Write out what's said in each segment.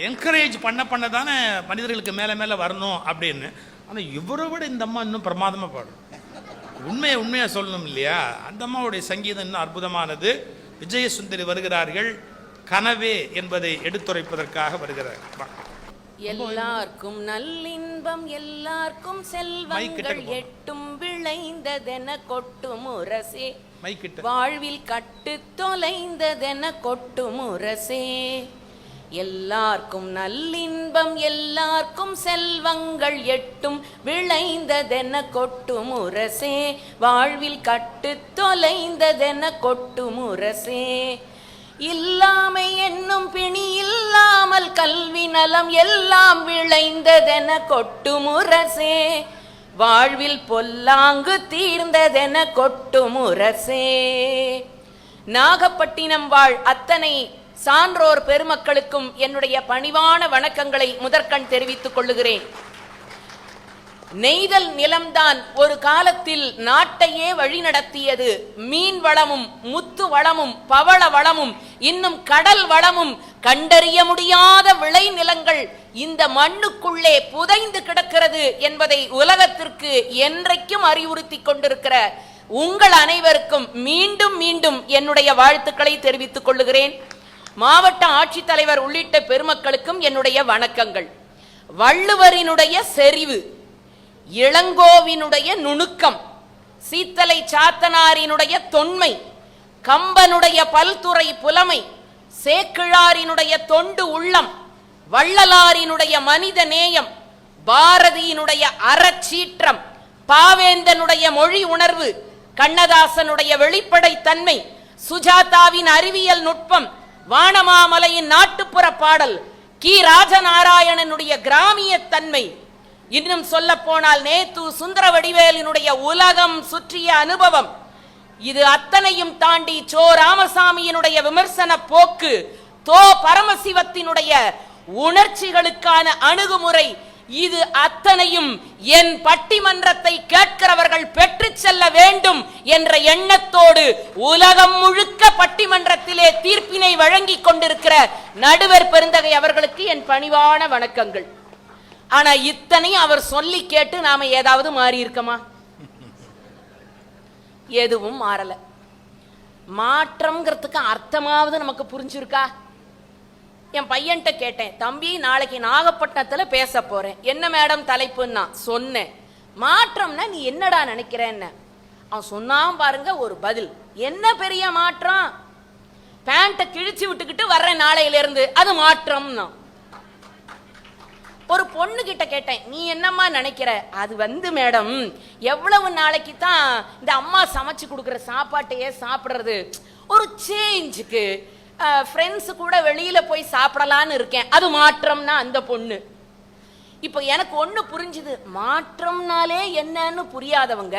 Encourage பண்ண தானே மனிதர்களுக்கு மேலே மேலே வரணும் அப்படின்னு. ஆனால் இவரை விட இந்த அம்மா இன்னும் பிரமாதமாக பாடும். உண்மையாக சொல்லணும் இல்லையா? அந்த அம்மாவுடைய சங்கீதம் இன்னும் அற்புதமானது. விஜயசுந்தரி வருகிறார்கள், கனவே என்பதை எடுத்துரைப்பதற்காக வருகிறார்கள். எல்லாருக்கும் நல்லின்பம் எல்லாருக்கும் செல்வங்கள் எட்டும் விளைந்ததென கொட்டும் உரசே, வாழ்வில் கட்டு தொலைந்ததென கொட்டும் உரசே. எல்லாருக்கும் நல்லின்பம் எல்லாருக்கும் செல்வங்கள் எட்டும் விளைந்ததென கொட்டும் உரசே, வாழ்வில் கட்டு தொலைந்ததென கொட்டும் உரசே. இல்லாமை என்னும் பிணி இல்லாமல் கல்வி நலம் எல்லாம் விளைந்ததென கொட்டும் உரசே, வாழ்வில் பொல்லாங்கு தீர்ந்ததென கொட்டும் உரசே. நாகப்பட்டினம் வாழ் அத்தனை சான்றோர் பெருமக்களுக்கும் என்னுடைய பணிவான வணக்கங்களை முதற்கண் தெரிவித்துக் கொள்ளுகிறேன். நெய்தல் நிலம்தான் ஒரு காலத்தில் நாட்டையே வழிநடத்தியது. மீன் வளமும் முத்து வளமும் பவள வளமும் இன்னும் கடல் வளமும் கண்டறிய முடியாத விளை நிலங்கள் இந்த மண்ணுக்குள்ளே புதைந்து கிடக்கிறது என்பதை உலகத்திற்கு என்றைக்கும் அறிவுறுத்தி கொண்டிருக்கிற உங்கள் அனைவருக்கும் மீண்டும் மீண்டும் என்னுடைய வாழ்த்துக்களை தெரிவித்துக் கொள்ளுகிறேன். மாவட்ட ஆட்சித்தலைவர் உள்ளிட்ட பெருமக்களுக்கும் என்னுடைய வணக்கங்கள். வள்ளுவரினுடைய செறிவு, இளங்கோவினுடைய நுணுக்கம், சீத்தலை சாத்தனாரினுடைய தொன்மை, கம்பனுடைய பல்துறை புலமை, சேக்கிழாரினுடைய தொண்டு உள்ளம், வள்ளலாரினுடைய மனித நேயம், பாரதியினுடைய அறச்சீற்றம், பாவேந்தனுடைய மொழி உணர்வு, கண்ணதாசனுடைய வெளிப்படை தன்மை, சுஜாதாவின் அறிவியல் நுட்பம், வானமாமலையின் நாட்டுப்புற பாடல், கி ராஜநாராயணனுடைய கிராமிய தன்மை, இன்னும் சொல்ல போனால் நேத்து சுந்தரவடிவேலினுடைய உலகம் சுற்றிய அனுபவம், இது அத்தனையும் தாண்டி சோ ராமசாமியினுடைய விமர்சன போக்கு, தோ பரமசிவத்தினுடைய உணர்ச்சிகளுக்கான அணுகுமுறை, இது அத்தனையும் என் பட்டிமன்றத்தை கேட்கிறவர்கள் பெற்று செல்ல வேண்டும் என்ற எண்ணத்தோடு உலகம் முழுக்க பட்டிமன்றத்திலே தீர்ப்பினை வழங்கி கொண்டிருக்கிற நடுவர் பெருந்தகை அவர்களுக்கு என் பணிவான வணக்கங்கள். ஆனா இத்தனையும் அவர் சொல்லி கேட்டு நாம ஏதாவது மாறி இருக்கமா? எதுவும் மாறல. மாற்றம்ங்கிறதுக்கு அர்த்தமாவது நமக்கு புரிஞ்சிருக்கா? என் பையன்கிட்ட கேட்டேன், தம்பி நாளைக்கு நாகப்பட்டினத்தில் பேச போறேன், என்ன மேடம் தலைப்புன்னா சொன்னேன். மாற்றம்னா நீ என்னடா நினைக்கிறேன்னு அவன் சொன்னான் பாருங்க ஒரு பதில். என்ன பெரிய மாற்றம்? பேண்ட்டை கிழிச்சு விட்டுக்கிட்டு வர்றேன் நாளையில இருந்து, அது மாற்றம்னா. ஒரு பொண்ணு கிட்ட கேட்டேன், நீ என்னம்மா நினைக்கிற? அது மேடம், எவ்வளவு நாளைக்கு தான் இந்த அம்மா சமைச்சு கொடுக்குற சாப்பாட்டையே சாப்பிட்றது, ஒரு சேஞ்சுக்கு ஃப்ரெண்ட்ஸு கூட வெளியில போய் சாப்பிடலான்னு இருக்கேன், அது மாற்றம்னா அந்த பொண்ணு. இப்போ எனக்கு ஒன்று புரிஞ்சுது, மாற்றம்னாலே என்னன்னு புரியாதவங்க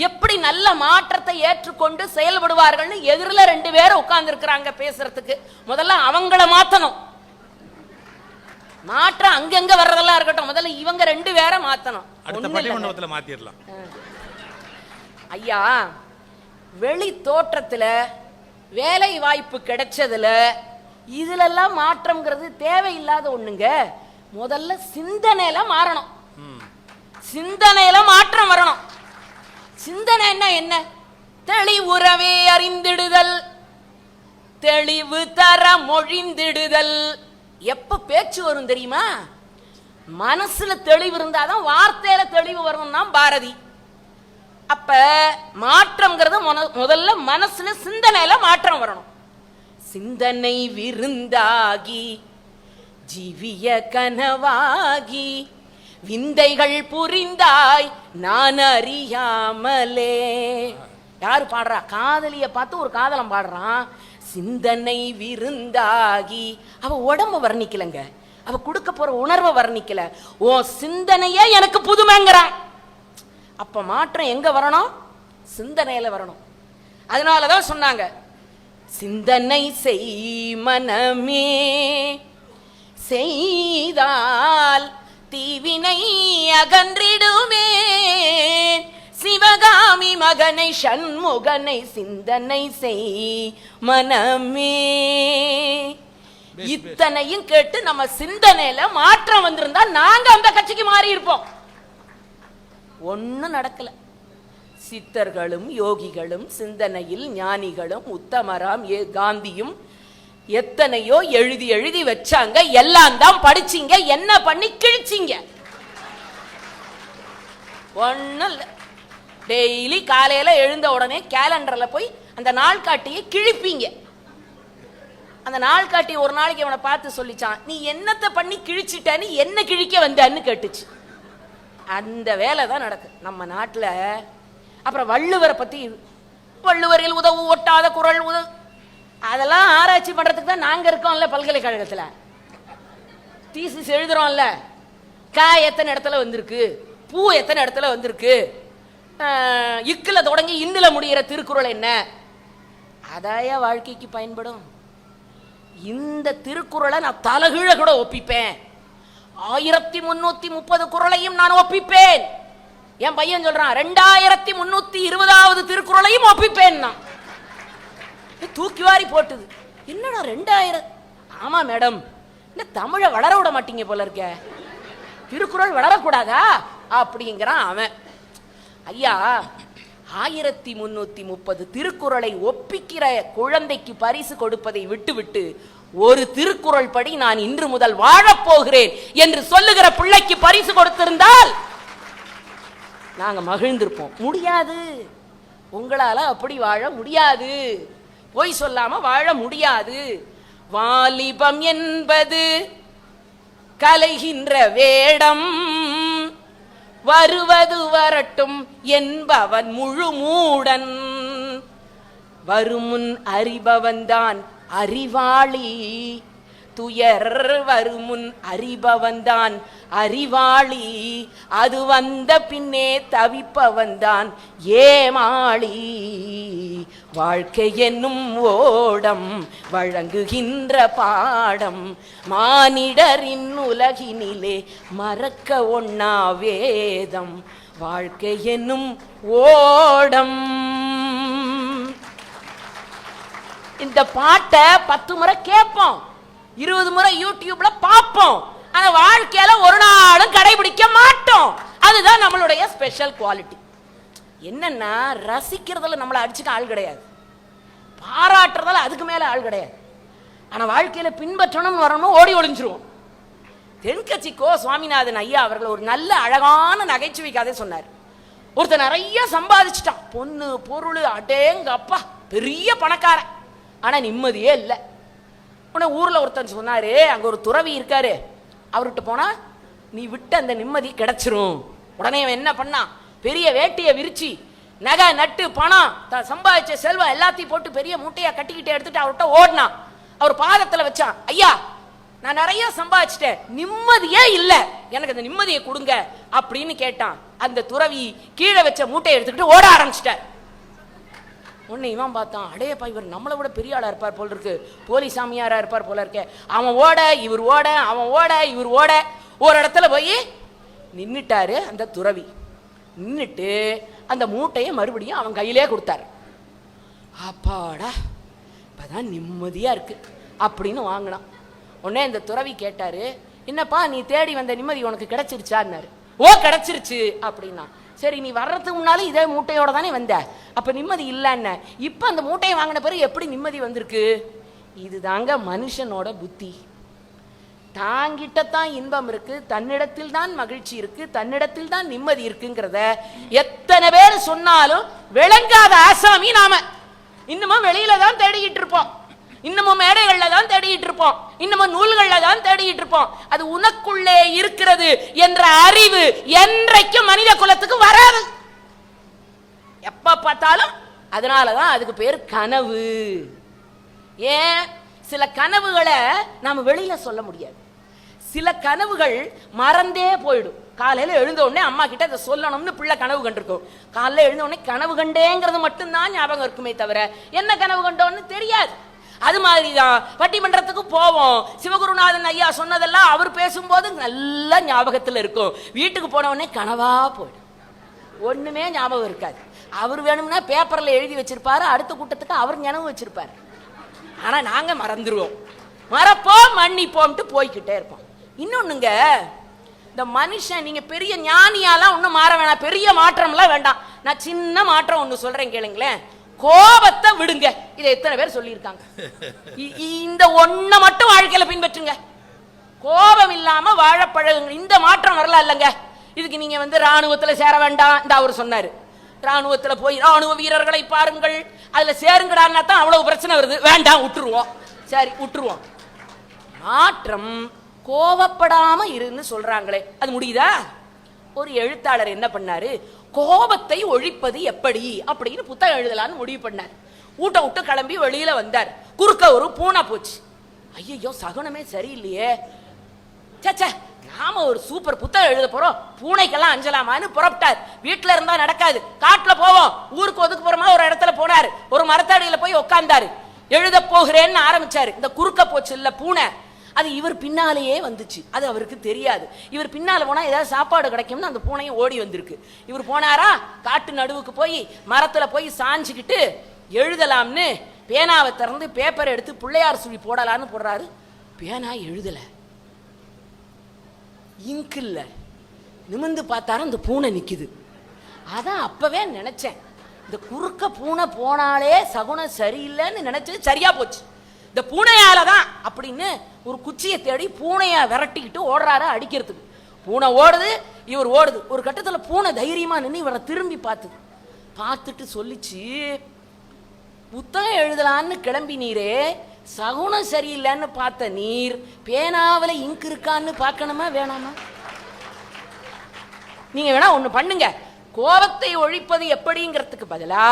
எப்படி நல்ல மாற்றத்தை ஏற்றுக்கொண்டு செயல்படுவார்கள்னு எதிரில் 2 பேரும் உட்கார்ந்து இருக்கிறாங்க பேசுறதுக்கு. முதல்ல அவங்கள மாத்தணும். மாற்றம் அங்கங்க வர்றதெல்லாம் இருக்கட்டும், முதல்ல இவங்க 2 பேரை மாத்தணும். மாத்திரலாம் ஐயா. வெளி தோற்றத்துல வேலை வாய்ப்பு கிடைச்சதுல இதுலெல்லாம் மாற்றம்ங்கிறது தேவையில்லாத ஒண்ணுங்க. முதல்ல சிந்தனையில மாறணும், சிந்தனையில மாற்றம் வரணும். சிந்தனை என்ன? தெளிவுறவே அறிந்திடுதல், தெளிவு தர மொழிந்திடுதல். எப்ப பேச்சு வரும் தெரியுமா? மனசுல தெளிவு இருந்தாதான் வார்த்தையில தெளிவு வரணும்னா பாரதி. அப்ப மாற்றம்ங்கிறது முதல்ல மனசுல சிந்தனையில மாற்றம் வரணும். சிந்தனை விருந்தாகி ஜீவிய கனவாகி விந்தைகள் புரிந்தாய் நான் அறியாமலே. யாரு பாடுறா? காதலிய பார்த்து ஒரு காதலம் பாடுறான். சிந்தனை விருந்தாகி, அவ உடம்ப வர்ணிக்கலங்க, அவ கொடுக்க போற உணர்வை வர்ணிக்கல, ஓ சிந்தனையே எனக்கு புதுமைங்கிறான். அப்ப மாற்றம் எங்க வரணும்? சிந்தனையில வரணும். அதனாலதான் சொன்னாங்க, சிந்தனை செய் மனமே செய்தால் தீவினை அகன்றிடுமே, சிவகாமி மகனை சண்முகனை சிந்தனை செய் மனமே. இத்தனையும் கேட்டு நம்ம சிந்தனையில மாற்றம் வந்திருந்தா நாங்க அந்த கட்சிக்கு மாறி இருப்போம். ஒண்ணும் நடக்கல. சித்தர்களும் யோகிகளும் சிந்தனையில் ஞானிகளும் உத்தமராம் காந்தியும் எத்தனையோ எழுதி எழுதி வச்சாங்க. எல்லாம் தான் படிச்சீங்க, என்ன பண்ணி கிழிச்சிங்க? ஒண்ணும் இல்ல. டெய்லி காலையில எழுந்த உடனே கேலண்டர்ல போய் அந்த நாள்காட்டியை கிழிப்பீங்க. அந்த நாள்காட்டி ஒரு நாளைக்கு அவனை பார்த்து சொல்லிச்சான், நீ என்னத்தை பண்ணி கிழிச்சிட்டன்னு, என்ன கிழிக்க வந்தான்னு கேட்டுச்சு. அந்த வேலை தான் நடக்கு நம்ம நாட்டில். அப்புறம் வள்ளுவரை பத்தி, வள்ளுவரில் உதவு ஒட்டாத குறள் அதெல்லாம் ஆராய்ச்சி பண்றதுக்கு தான் நாங்க இருக்கோம்ல பல்கலைக்கழகத்தில். தீசிஸ் எழுதுறோம்ல, கா எத்தனை இடத்துல வந்திருக்கு, பூ எத்தனை இடத்துல வந்திருக்கு, இக்குல தொடங்கி இன்னுல முடிகிற திருக்குறள் என்ன, அதாய வாழ்க்கைக்கு பயன்படும். இந்த திருக்குறளை நான் தலகீழ கூட ஒப்பிப்பேன். 1330 குறளையும் நான் ஒப்பிப்பேன். என் பையன் சொல்றான் 2320வது திருக்குறளையும் ஒப்பிப்பேன். தூக்கி வாரி போட்டுது. என்னடா 2000? ஆமா மேடம், இந்த தமிழை வளர விட மாட்டீங்க போல இருக்க, திருக்குறள் வளரக்கூடாதா அப்படிங்கிறான் அவன். ஐயா, 1330 திருக்குறளை ஒப்பிக்கிற குழந்தைக்கு பரிசு கொடுப்பதை விட்டுவிட்டு ஒரு திருக்குறள் படி நான் இன்று முதல் வாழப்போகிறேன் என்று சொல்லுகிற பிள்ளைக்கு பரிசு கொடுத்திருந்தால் நாங்க மகிழ்ந்திருப்போம். முடியாது, உங்களால அப்படி வாழ முடியாது, பொய் சொல்லாம வாழ முடியாது. வாலிபம் என்பது கலைகின்ற வேடம், வருவது வரட்டும் என்பவன் முழு மூடன், வருமுன் அறிபவன்தான் அறிவாளி, துயர் வருமுன் அறிபவன்தான் அறிவாளி, அது வந்த பின்னே தவிப்பவன்தான் ஏமாளி. வாழ்க்கை என்னும் ஓடம் வழங்குகின்ற பாடம், மானிடரின் உலகினிலே மறக்க ஒண்ணா வேதம். வாழ்க்கை என்னும் ஓடம். இந்த பாட்டை 10 முறை கேட்போம், 20 முறை யூடியூப்ல பார்ப்போம். ஆனா வாழ்க்கையில ஒரு நாளும் கடைபிடிக்க மாட்டோம். அதுதான் நம்மளுடைய ஸ்பெஷல் குவாலிட்டி. என்னன்னா, ரசிக்கிறதுல நம்மளை அடிச்சுக்க ஆள் கிடையாது, பாராட்டுறதுல அதுக்கு மேல ஆள் கிடையாது. ஆனா வாழ்க்கையில பின்பற்றணும் வரணும் ஓடி ஒளிஞ்சிருவோம். தென்கட்சிக்கோ சுவாமிநாதன் ஐயா அவர்கள் ஒரு நல்ல அழகான நகைச்சுவை கதை சொன்னார். ஒருத்தர் நிறைய சம்பாதிச்சுட்டான், பொண்ணு பொருள், அடேங்க அப்பா பெரிய பணக்காரன், ஆனா நிம்மதியே இல்லை. உடனே ஊர்ல ஒருத்தன் சொன்னாரு, அங்க ஒரு துறவி இருக்காரு, அவர்கிட்ட போனா நீ விட்டு அந்த நிம்மதி கிடைச்சிரும். உடனே அவன் என்ன பண்ணான், பெரிய வேட்டியை விரிச்சு நகை நட்டு பணம் சம்பாதிச்ச செல்வம் எல்லாத்தையும் போட்டு பெரிய மூட்டையா கட்டிக்கிட்டு எடுத்துட்டு அவர்கிட்ட ஓடினான். அவர் பாதத்துல வச்சான், ஐயா நான் நிறைய சம்பாதிச்சிட்டேன், நிம்மதியே இல்லை, எனக்கு அந்த நிம்மதியை கொடுங்க அப்படின்னு கேட்டான். அந்த துறவி கீழே வச்ச மூட்டையை எடுத்துக்கிட்டு ஓட ஆரம்பிச்சிட்டார். உன்னை இவன் பார்த்தான், அடையப்பா இவர் நம்மளை விட பெரிய ஆளா இருப்பார் போல இருக்கு, போலி சாமியாரா இருப்பார் போல இருக்க. அவன் ஓட இவர் ஓட, அவன் ஓட இவர் ஓட, ஒரு இடத்துல போய் நின்னுட்டாரு. அந்த துறவி நின்னுட்டு அந்த மூட்டையை மறுபடியும் அவன் கையிலே கொடுத்தாரு. அப்பாடா இப்பதான் நிம்மதியா இருக்கு அப்படின்னு வாங்கினான். உடனே இந்த துறவி கேட்டாரு, என்னப்பா நீ தேடி வந்த நிம்மதி உனக்கு கிடைச்சிருச்சான்னாரு. ஓ கிடைச்சிருச்சு அப்படின்னா. சரி நீ வர்றதுக்கு முன்னாலும் இதே மூட்டையோட தானே வந்த, அப்ப நிம்மதி இல்லைன்னு, இப்ப அந்த மூட்டையை வாங்கின பிறகு எப்படி நிம்மதி வந்திருக்கு? இதுதாங்க மனுஷனோட புத்தி. தாங்கிட்டத்தான் இன்பம் இருக்கு, தன்னிடத்தில் தான் மகிழ்ச்சி இருக்கு, தன்னிடத்தில் தான் நிம்மதி இருக்குங்கிறத எத்தனை பேர் சொன்னாலும் விளங்காத ஆசாமி நாம. இன்னமும் வெளியில தான் தேடிக்கிட்டு இருப்போம், இன்னமும் மேடைகள்ல தான் தேடிட்டு இருப்போம், இன்னமும் நூல்கள்ல தான் தேடிட்டு இருப்போம். அது உனக்குள்ளே இருக்கிறது என்ற அறிவு என்றைக்கும் மனித குலத்துக்கு வராது, எப்ப பார்த்தாலும். அதனாலதான் அதுக்கு பேர் கனவு. ஏன் சில கனவுகளை நாம வெளியில சொல்ல முடியாது, சில கனவுகள் மறந்தே போயிடும். காலையில எழுந்த உடனே அம்மா கிட்ட அதை சொல்லணும்னு பிள்ளை கனவு கண்டிருக்கும், காலையில எழுந்த உடனே கனவு கண்டேங்கிறது மட்டும்தான் ஞாபகம் இருக்குமே தவிர என்ன கனவு கண்டோன்னு தெரியாது. அது மாதிரிதான் பட்டிமன்றத்துக்கு போவோம், சிவகுருநாதன் ஐயா சொன்னதெல்லாம் அவர் பேசும்போது நல்ல ஞாபகத்தில் இருக்கும், வீட்டுக்கு போன உடனே கனவா போயிடும், ஒண்ணுமே ஞாபகம் இருக்காது. அவர் வேணும்னா பேப்பர்ல எழுதி வச்சிருப்பாரு, அடுத்த கூட்டத்துக்கு அவர் ஞாபகம் வச்சிருப்பாரு, ஆனா நாங்க மறந்துடுவோம். மறப்போம் மன்னிப்போம்ட்டு போய்கிட்டே இருப்போம். இன்னொன்னுங்க, இந்த மனுஷன் நீங்க பெரிய ஞானியாலாம் ஒன்றும் மாற வேணாம், பெரிய மாற்றம்லாம் வேண்டாம். நான் சின்ன மாற்றம் ஒன்று சொல்றேன் கேளுங்களேன். கோபத்தை விடுங்க. இதை எத்தனை பேர் சொல்லியிருக்காங்க? இந்த ஒன்ன மட்டும் வாழ்க்கையில பின்பற்றுங்க. கோபம் இல்லாம வாழ பழகுங்க. இந்த மாற்றம் வரலாம் இல்லைங்க. இதுக்கு நீங்க ராணுவத்துல சேர வேண்டாம். இந்த அவர் சொன்னாரு, ராணுவத்துல போய் ராணுவ வீரர்களை பாருங்கள், அதுல சேருங்கடான்னா தான் அவ்வளவு பிரச்சனை வருது. வேண்டாம், விட்டுருவோம். சரி, விட்டுருவோம். மாற்றம் கோபப்படாம இருன்னு சொல்றாங்களே, அது முடியுதா? ஒரு எழுத்தாளர் என்ன பண்ணாரு, கோபத்தை ஒழிப்பது எப்படி அப்படின்னு புத்தகம் எழுதலான்னு முடிவு பண்ணார். ஊட்ட விட்டு கிளம்பி வெளியில வந்தார். குறுக்க ஒரு பூனை போச்சு. ஐயோ, சகுனமே சரியில்லையே, சே, நாம ஒரு சூப்பர் புத்தகம் எழுத போறோம், பூனைக்கெல்லாம் அஞ்சலாமான்னு புறப்பட்டார். வீட்டுல இருந்தா நடக்காது, காட்டுல போவோம். ஊருக்கு ஒதுக்கு போறமா ஒரு இடத்துல போனாரு. ஒரு மரத்தடியில போய் உட்கார்ந்தாரு. எழுத போகிறேன்னு ஆரம்பிச்சாரு. இந்த குறுக்க போச்சு இல்ல பூனை, அது இவர் பின்னாலேயே வந்துச்சு. அது அவருக்கு தெரியாது. இவர் பின்னால போனா ஏதாவது சாப்பாடு கிடைக்கும்னு அந்த பூனையும் ஓடி வந்திருக்கு. இவர் போனாரா, காட்டு நடுவுக்கு போய் மரத்துல போய் சாஞ்சுக்கிட்டு எழுதலாம்னு பேனாவை திறந்து பேப்பர் எடுத்து பிள்ளையார் சுழி போடலான்னு போடுறாரு. பேனா எழுதல, இங்கு இல்ல. நிமிந்து பார்த்தாரு, அந்த பூனை நிக்குது. அதான் அப்பவே நினைச்சேன், இந்த குறுக்க பூனை போனாலே சகுனம் சரியில்லைன்னு நினைச்சது சரியா போச்சு. இந்த பூனையாலதான் அப்படின்னு ஒரு குச்சியை தேடி பூனைய விரட்டிக்கிட்டு ஓடுறாரு அடிக்கிறதுக்கு. பூனை ஓடுது, இவர் ஓடுது. ஒரு கட்டத்துல பூனை தைரியமா நின்று இவரை திரும்பி பார்த்துட்டு சொல்லிச்சு, புத்தகம் எழுதலான்னு கிளம்பினீரே, சகுனம் சரியில்லைன்னு பார்த்த நீர் பேனாவில இங்கு இருக்கான்னு பார்க்கணுமா வேணாமா? நீங்க வேணா ஒண்ணு பண்ணுங்க, கோபத்தை ஒழிப்பது எப்படிங்கிறதுக்கு பதிலா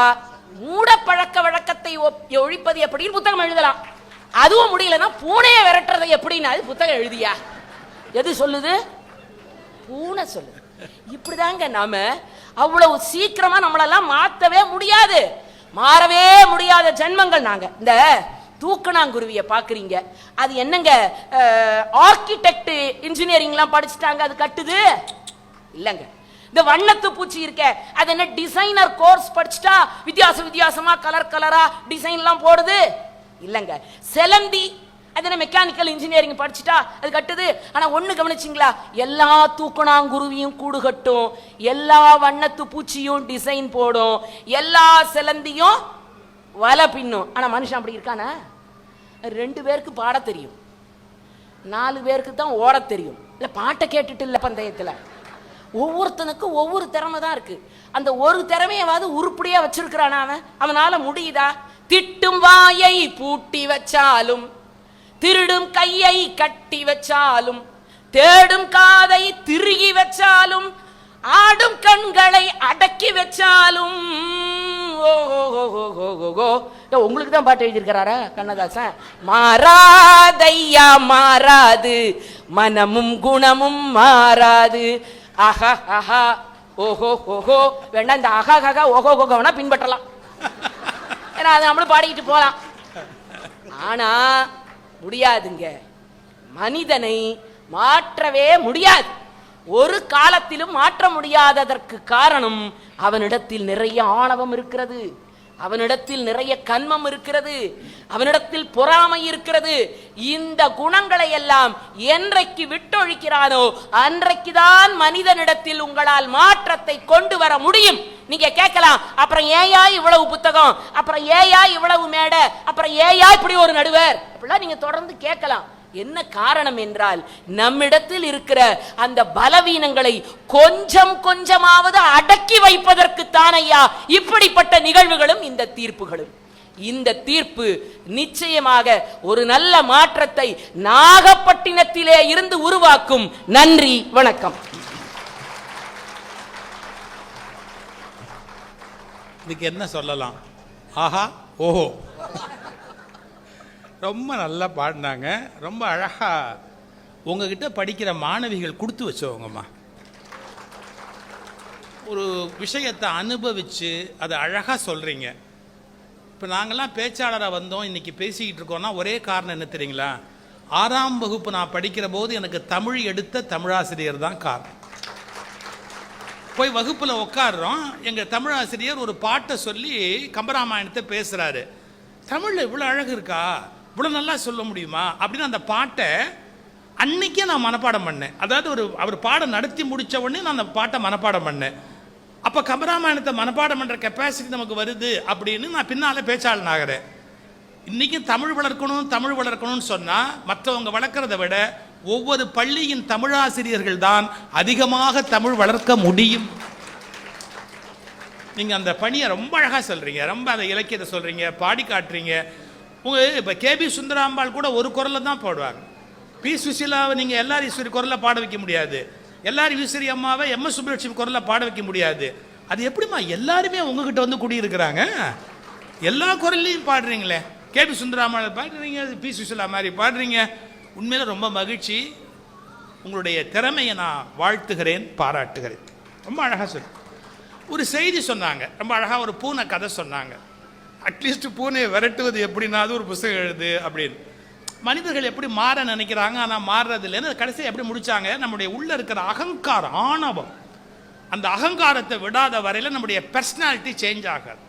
மூட பழக்க வழக்கத்தை ஒழிப்பது எப்படின்னு புத்தகம் எழுதலாம். அதுவும் முடியலன்னா பூனையை விரட்டுறதை எப்படின்னா அது புத்தகம் எழுதியா? எது சொல்லுது? பூனை சொல்லுது. இப்படிதாங்க நாம அவ்வளவு சீக்கிரமா நம்மளெல்லாம் மாத்தவே முடியாது, மாறவே முடியாத ஜென்மங்கள் நாங்க. இந்த தூக்கணாங்குருவியை பாக்குறீங்க, அது என்னங்க ஆர்கிடெக்ட் இன்ஜினியரிங்லாம் படிச்சுட்டாங்க அது கட்டுது இல்லங்க. இந்த வண்ணத்து பூச்சி இருக்க, அது என்ன டிசைனர் கோர்ஸ் படிச்சுட்டா வித்தியாசமா கலர் கலரா டிசைன்லாம் போடுது இல்லங்க. செலந்தி அது என்ன மெக்கானிக்கல் இன்ஜினியரிங் படிச்சுட்டா அது கட்டுது. ஆனா ஒண்ணு கவனிச்சிங்களா, எல்லா தூக்கணாங்குருவியும் கூடு கட்டும், எல்லா வண்ணத்து பூச்சியும் டிசைன் போடும், எல்லா செலந்தியும் வலை பின்னும். ஆனா மனுஷன் அப்படி இருக்கானா? 2 பேருக்கு பாட தெரியும், 4 பேருக்கு தான் ஓட தெரியும். இல்ல பாட்டை கேட்டுட்டு இல்ல பந்தயத்துல. ஒவ்வொருத்தனுக்கும் ஒவ்வொரு திறமை தான் இருக்கு. அந்த ஒரு திறமையாவது உருப்படியா வச்சிருக்கிறானா அவன்? அவனால முடியுதா? திட்டும் வாயை பூட்டி வச்சாலும், திருடும் கையை கட்டி வச்சாலும், தேடும் காதை திருகி வச்சாலும், ஆடும் கண்களை அடக்கி வச்சாலும். உங்களுக்கு தான் பாட்டு எழுதியிருக்கிறாரா கண்ணதாசன்? மாறாதையா மாறாது, மனமும் குணமும் மாறாது. ஆஹா ஆஹா ஓஹோ ஓஹோ வேணா, இந்த ஆஹா ஆஹா ஓஹோ ஓஹோ வேணா பின்பற்றலாம், ஏன்னா அது நம்மளும் பாடிக்கிட்டு போலாம். ஆனா முடியாதுங்க, மனிதனை மாற்றவே முடியாது. ஒரு காலத்திலும் மாற்ற முடியாததற்கு காரணம் அவனிடத்தில் நிறைய ஆணவம் இருக்கிறது, அவனிடத்தில் நிறைய கன்மம் இருக்கிறது, அவனிடத்தில் பொறாமை இருக்கிறது. இந்த குணங்களை எல்லாம் என்றைக்கு விட்டொழிக்கிறானோ அன்றைக்குதான் மனிதனிடத்தில் உங்களால் மாற்றத்தை கொண்டு வர முடியும். நீங்க கேட்கலாம், அப்புறம் ஏயா இவ்வளவு புத்தகம், அப்புறம் ஏயா இவ்வளவு மேடை, அப்புறம் ஏயா இப்படி ஒரு நடுவர், அப்படிலாம் நீங்க தொடர்ந்து கேட்கலாம். என்ன காரணம் என்றால், நம்மிடத்தில் இருக்கிற அந்த பலவீனங்களை கொஞ்சம் கொஞ்சமாவது அடக்கி வைப்பதற்கு தானையா இப்படிப்பட்ட நிகழ்வுகளும் இந்த தீர்ப்புகளும். இந்த தீர்ப்பு நிச்சயமாக ஒரு நல்ல மாற்றத்தை நாகப்பட்டினத்திலே இருந்து உருவாக்கும். நன்றி, வணக்கம். இதுக்கு என்ன சொல்லலாம்? ஆஹா ஓஹோ, ரொம்ப நல்லா பாடினாங்க, ரொம்ப அழகா. உங்ககிட்ட படிக்கிற மாணவிகள் கொடுத்து வச்சவங்கம்மா, ஒரு விஷயத்தை அனுபவிச்சு அதை அழகா சொல்றீங்க. இப்போ நாங்கள்லாம் பேச்சாளராக வந்தோம், இன்னைக்கு பேசிக்கிட்டு இருக்கோம்னா ஒரே காரணம் என்ன தெரியுங்களா? 6ஆம் வகுப்பு நான் படிக்கிற போது எனக்கு தமிழ் எடுத்த தமிழாசிரியர் தான் காரணம். போய் வகுப்பில் உட்காடுறோம், எங்கள் தமிழாசிரியர் ஒரு பாட்டை சொல்லி கம்பராமாயணத்தை பேசுகிறாரு. தமிழில் இவ்வளோ அழகு இருக்கா, இவ்வளோ நல்லா சொல்ல முடியுமா அப்படின்னு அந்த பாட்டை அன்னைக்கே நான் மனப்பாடம் பண்ணேன். அதாவது அவர் பாடம் நடத்தி முடித்த உடனே நான் அந்த பாட்டை மனப்பாடம் பண்ணேன். அப்போ கம்பராமாயணத்தை மனப்பாடம் பண்ணுற கெப்பாசிட்டி நமக்கு வருது அப்படின்னு நான் பின்னால் பேச்சாளன் ஆகிறேன். இன்றைக்கும் தமிழ் வளர்க்கணும்னு சொன்னால் மற்றவங்க வளர்க்குறத விட ஒவ்வொரு பள்ளியின் தமிழாசிரியர்கள் தான் அதிகமாக தமிழ் வளர்க்க முடியும். நீங்கள் அந்த பணியை ரொம்ப அழகாக சொல்கிறீங்க, ரொம்ப அந்த இலக்கியத்தை சொல்கிறீங்க, பாடி காட்டுறீங்க. இப்போ கேபி சுந்தராம்பாள் கூட ஒரு குரலில் தான் பாடுவாங்க. பி சுசீலாவை நீங்கள் எல்ஆர் ஈஸ்வரி குரலில் பாட வைக்க முடியாது. எல்ஆர் ஈஸ்வரி அம்மாவை எம்எஸ் சுப்புலட்சுமி குரலில் பாட வைக்க முடியாது. அது எப்படிமா எல்லாருமே உங்ககிட்ட வந்து குடியிருக்கிறாங்க? எல்லா குரல்லையும் பாடுறீங்களே, கேபி சுந்தராம்பாள் பாடுறீங்க, பி சுசீலா மாதிரி பாடுறீங்க. உண்மையில் ரொம்ப மகிழ்ச்சி. உங்களுடைய திறமையை நான் வாழ்த்துகிறேன், பாராட்டுகிறேன். ரொம்ப அழகாக சொல்லு. ஒரு செய்தி சொன்னாங்க, ரொம்ப அழகாக ஒரு பூனை கதை சொன்னாங்க. அட்லீஸ்ட் பூனையை விரட்டுவது எப்படின்னாவது ஒரு புத்தகம் எழுது அப்படின்னு. மனிதர்கள் எப்படி மாற நினைக்கிறாங்க, ஆனால் மாறுறது இல்லைன்னு கடைசியை எப்படி முடிச்சாங்க? நம்முடைய உள்ள இருக்கிற அகங்காரம், ஆணவம், அந்த அகங்காரத்தை விடாத வரையில் நம்முடைய பர்சனாலிட்டி சேஞ்ச் ஆகாது.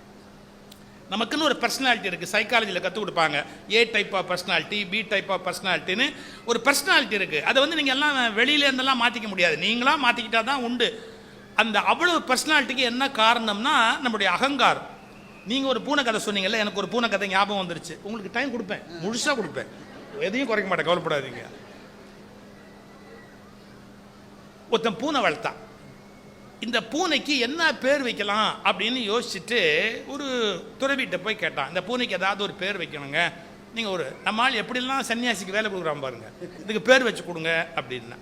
நமக்குன்னு ஒரு பர்சனாலிட்டி இருக்குது, சைக்காலஜியில் கற்றுக் கொடுப்பாங்க. A type of personality, B type of பர்சனாலிட்டின்னு ஒரு பர்சனாலிட்டி இருக்குது. அதை வந்து நீங்கள் எல்லாம் வெளியிலேருந்தெல்லாம் மாற்றிக்க முடியாது, நீங்களாக மாற்றிக்கிட்டா தான் உண்டு. அந்த அவ்வளவு பர்சனாலிட்டிக்கு என்ன காரணம்னா நம்முடைய அகங்காரம். நீங்கள் ஒரு பூனை கதை சொன்னீங்கல்ல, எனக்கு ஒரு பூனை கதை ஞாபகம் வந்துருச்சு. உங்களுக்கு டைம் கொடுப்பேன், முழுசாக கொடுப்பேன், எதையும் குறைக்க மாட்டேன், கவலைப்படாதீங்க. ஒருத்தன் பூனை வளர்த்தான். இந்த பூனைக்கு என்ன பேர் வைக்கலாம் அப்படின்னு யோசிச்சுட்டு ஒரு துறவிட்ட போய் கேட்டான், இந்த பூனைக்கு ஏதாவது ஒரு பேர் வைக்கணுங்க, நீங்கள் ஒரு நம்மால் எப்படிலாம் சன்னியாசிக்கு வேலை கொடுக்குறான் பாருங்க, இதுக்கு பேர் வச்சு கொடுங்க அப்படின்னா.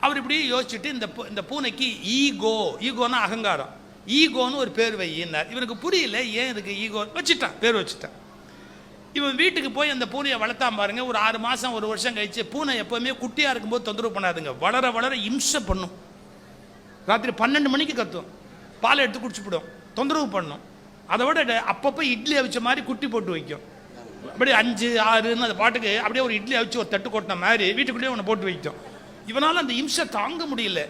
அவர் இப்படி யோசிச்சுட்டு இந்த பூனைக்கு ஈகோன்னா அகங்காரம், ஈகோன்னு ஒரு பேர் வையினார். இவனுக்கு புரியல ஏன் இதுக்கு ஈகோ வச்சுட்டான், பேர் வச்சுட்டான். இவன் வீட்டுக்கு போய் அந்த பூனையை வளர்த்தான் பாருங்க. ஒரு 6 மாதம் 1 வருஷம் கழிச்சு, பூனை எப்போவுமே குட்டியாக இருக்கும்போது தொந்தரவு பண்ணாதுங்க, வளர வளர இம்சை பண்ணும். ராத்திரி 12 மணிக்கு கத்தும், பாலை எடுத்து குடிச்சுப்பிடும், தொந்தரவு பண்ணும். அதை விட அப்பப்போ இட்லி அவிச்ச மாதிரி குட்டி போட்டு வைக்கும். அப்படியே 5, 6ன்னு அந்த பாட்டுக்கு அப்படியே ஒரு இட்லி அவிச்சு ஒரு தட்டு கொட்டின மாதிரி வீட்டுக்குள்ளேயே ஒன்று போட்டு வைக்கும். இவனால் அந்த இம்சை தாங்க முடியல,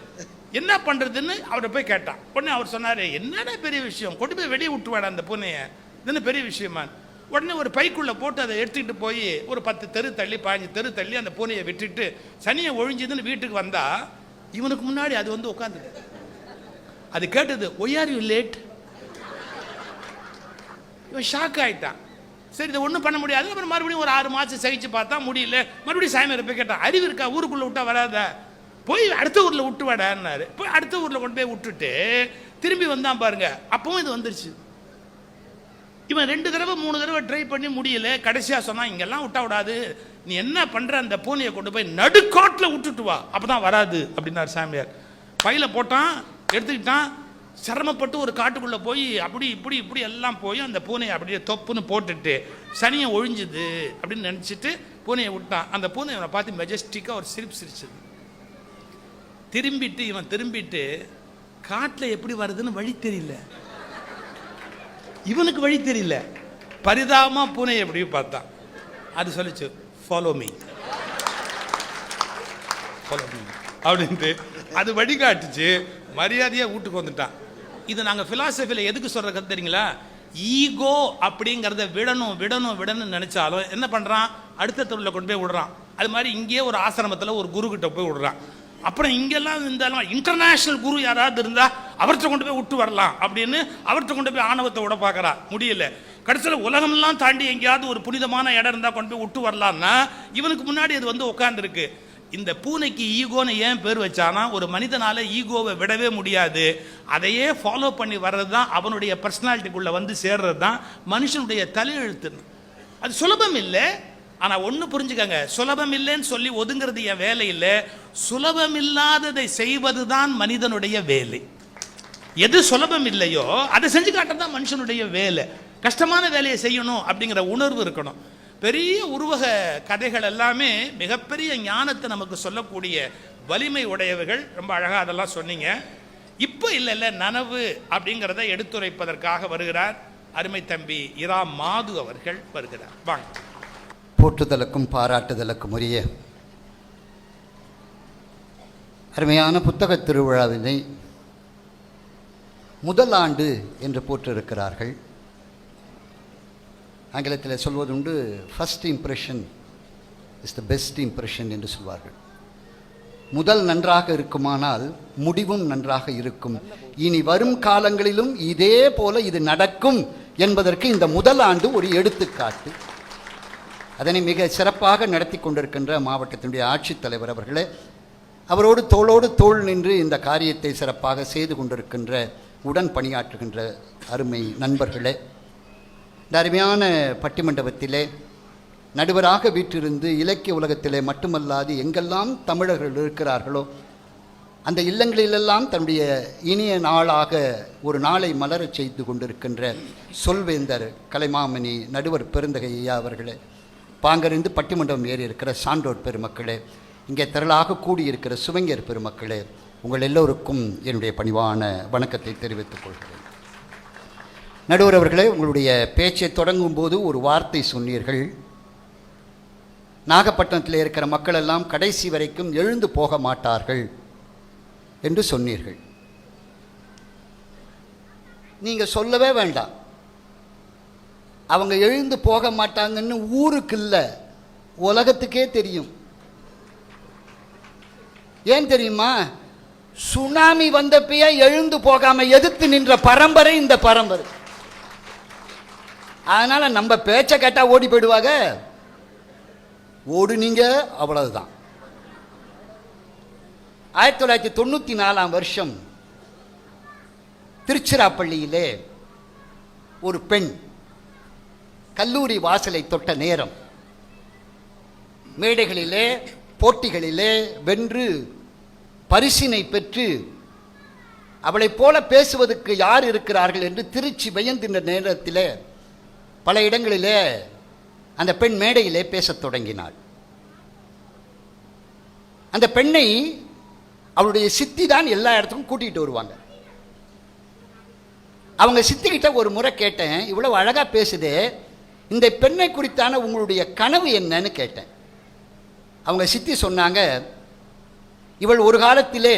என்ன பண்ணுறதுன்னு அவரை போய் கேட்டான். உடனே அவர் சொன்னார், என்னடா பெரிய விஷயம், கொண்டு போய் வெளியே விட்டு வாடா அந்த பூனையை, இதுன்னு பெரிய விஷயமா. உடனே ஒரு பைக்குள்ளே போட்டு அதை எடுத்துக்கிட்டு போய் ஒரு 10 தெரு தள்ளி 15 தெரு தள்ளி அந்த பூனையை விட்டுட்டு சனியை ஒழிஞ்சுதுன்னு வீட்டுக்கு வந்தா இவனுக்கு முன்னாடி அது வந்து உட்காந்துது. அது கேட்டது, ஒய் ஆர் யூ லேட்? இவன் ஷாக் ஆகிட்டான். சரி, இதை ஒன்றும் பண்ண முடியாது. அப்புறம் மறுபடியும் ஒரு 6 மாதம் சகிச்சு பார்த்தா முடியல. மறுபடியும் சாமியாரை போய் கேட்டான், அறிவு இருக்கா, ஊருக்குள்ளே விட்டா வராத, போய் அடுத்த ஊரில் விட்டு வாடான்னாரு. போய் அடுத்த ஊரில் கொண்டு போய் விட்டுட்டு திரும்பி வந்தான் பாருங்க, அப்பவும் இது வந்துருச்சு. இவன் 2 தடவை 3 தடவை ட்ரை பண்ணி முடியல. கடைசியாக சொன்னான், இங்கெல்லாம் விட்டா விடாது, நீ என்ன பண்ணுற, அந்த பூனையை கொண்டு போய் நடுக்காட்டில் விட்டுட்டு வா, அப்போ தான் வராது அப்படின்னார் சாமியார். பையில போட்டான், எடுத்துக்கிட்டான், சிரமப்பட்டு ஒரு காட்டுக்குள்ளே போய் அப்படி இப்படி எல்லாம் போய் அந்த பூனையை அப்படியே தொப்புன்னு போட்டுட்டு சனியை ஒழிஞ்சுது அப்படின்னு நினச்சிட்டு பூனையை விட்டான். அந்த பூனை இவனை பார்த்து மெஜஸ்டிக்காக ஒரு சிரிச்சது. இவன் திரும்பிட்டு காட்டில் எப்படி வருதுன்னு வழி தெரியல, இவனுக்கு வழி தெரியல. பரிதாபமாக பூனையை எப்படி பார்த்தான். அது சொல்லிச்சு, ஃபாலோ மீ அப்படின்ட்டு அது வழிகாட்டுச்சு. மரியாதையாக வீட்டுக்கு வந்துட்டான். இது நாங்கள் ஃபிலாசபியில் எதுக்கு சொல்கிறது தெரியுங்களா? ஈகோ அப்படிங்கிறத விடணும் நினச்சாலும் என்ன பண்ணுறான், அடுத்த தொழிலில் கொண்டு போய் விடுறான். அது மாதிரி இங்கேயே ஒரு ஆசிரமத்தில் ஒரு குரு கிட்ட போய் விடுறான். அப்புறம் இங்கெல்லாம் இருந்தாலும் இன்டர்நேஷ்னல் குரு யாராவது இருந்தால் அவர்கிட்ட கொண்டு போய் விட்டு வரலாம் அப்படின்னு அவர்கிட்ட கொண்டு போய் ஆணவத்தை விட பார்க்குறா, முடியல. கடைசியில் உலகமெல்லாம் தாண்டி எங்கேயாவது ஒரு புனிதமான இடம் இருந்தால் கொண்டு போய் விட்டு வரலான்னா இவனுக்கு முன்னாடி அது வந்து உட்காந்துருக்கு. இந்த பூனைக்கு ஈகோன்னு ஏன் பேர் வச்சானா, ஒரு மனிதனால ஈகோவை விடவே முடியாது, அதையே ஃபாலோ பண்ணி வர்றது தான் அவனுடைய பர்சனாலிட்டிக்குள்ளே வந்து சேர்றது தான் மனுஷனுடைய தலையெழுத்துன்னு. அது சுலபம் இல்லை. ஆனால் ஒன்று புரிஞ்சுக்கங்க, சுலபம் இல்லைன்னு சொல்லி ஒதுங்கிறது என் வேலை இல்லை, சுலபம் இல்லாததை செய்வது தான் மனிதனுடைய வேலை. எது சுலபம் இல்லையோ அதை செஞ்சு காட்டுறது தான் மனுஷனுடைய வேலை. கஷ்டமான வேலையை செய்யணும் அப்படிங்கிற உணர்வு இருக்கணும். பெரிய உருவக கதைகள் எல்லாமே மிகப்பெரிய ஞானத்தை நமக்கு சொல்லக்கூடிய வலிமை உடையவர்கள். ரொம்ப அழகாக அதெல்லாம் சொன்னீங்க. இப்போ இல்லை நனவு அப்படிங்கிறத எடுத்துரைப்பதற்காக வருகிறார் அருமை தம்பி இரா மாது அவர்கள் வருகிறார். வாங்க. போற்றுதலுக்கும் பாராட்டுதலுக்கும் உரிய அருமையான புத்தக திருவிழாவினை முதல் ஆண்டு என்று போற்றிருக்கிறார்கள். ஆங்கிலத்தில் சொல்வதுண்டு, first impression is the best impression என்று சொல்வார்கள். முதல் நன்றாக இருக்குமானால் முடிவும் நன்றாக இருக்கும். இனி வரும் காலங்களிலும் இதே போல இது நடக்கும் என்பதற்கு இந்த முதல் ஆண்டு ஒரு எடுத்துக்காட்டு. அதனை மிக சிறப்பாக நடத்தி கொண்டிருக்கின்ற மாவட்டத்தினுடைய ஆட்சித்தலைவர் அவர்களே, அவரோடு தோளோடு தோள் நின்று இந்த காரியத்தை சிறப்பாக செய்து கொண்டிருக்கின்ற உடன் பணியாற்றுகின்ற அருமை நண்பர்களே, இந்த அருமையான பட்டிமண்டபத்திலே நடுவராக வீற்றிருந்து இலக்கிய உலகத்திலே மட்டுமல்லாது எங்கெல்லாம் தமிழர்கள் இருக்கிறார்களோ அந்த இல்லங்களிலெல்லாம் தன்னுடைய இனிய நாளாக ஒரு நாளை மலரச் செய்து கொண்டிருக்கின்ற சொல்வேந்தர் கலைமாமணி நடுவர் பெருந்தகை ஐயா அவர்களே, பாங்கறிந்து பட்டிமண்டபம் ஏறி இருக்கிற சான்றோர் பெருமக்களே, இங்கே திரளாக கூடியிருக்கிற சுவைஞர் பெருமக்களே, உங்கள் எல்லோருக்கும் என்னுடைய பணிவான வணக்கத்தை தெரிவித்துக் கொள்கிறேன். நடுவர் அவர்களே, உங்களுடைய பேச்சை தொடங்கும் போது ஒரு வார்த்தை சொன்னீர்கள். நாகப்பட்டினத்தில் இருக்கிற மக்கள் எல்லாம் கடைசி வரைக்கும் எழுந்து போக மாட்டார்கள் என்று சொன்னீர்கள். நீங்க சொல்லவே வேண்டாம், அவங்க எழுந்து போக மாட்டாங்கன்னு ஊருக்கு இல்லை, உலகத்துக்கே தெரியும். ஏன் தெரியுமா? சுனாமி வந்தப்பயே எழுந்து போகாம எதிர்த்து நின்ற பரம்பரை இந்த பரம்பரை. அதனால நம்ம பேச்ச கேட்டா ஓடி போயிடுவாங்க. ஓடுனீங்க, அவ்வளவுதான். 1994 திருச்சிராப்பள்ளியிலே ஒரு பெண் கல்லூரி வாசலை தொட்ட நேரம் மேடைகளிலே போட்டிகளிலே வென்று பரிசினை பெற்று அவளைப் போல பேசுவதற்கு யார் இருக்கிறார்கள் என்று திருச்சி வியந்தின்ற நேரத்திலே பல இடங்களிலே அந்த பெண் மேடையிலே பேசத் தொடங்கினாள். அந்த பெண்ணை அவளுடைய சித்தி தான் எல்லா இடத்துக்கும் கூட்டிகிட்டு வருவாங்க. அவங்க சித்திக்கிட்ட ஒரு முறை கேட்டேன், இவ்வளவு அழகா பேசுதே, இந்த பெண்ணை குறித்தான உங்களுடைய கனவு என்னன்னு கேட்டேன். அவங்க சித்தி சொன்னாங்க, இவள் ஒரு காலத்திலே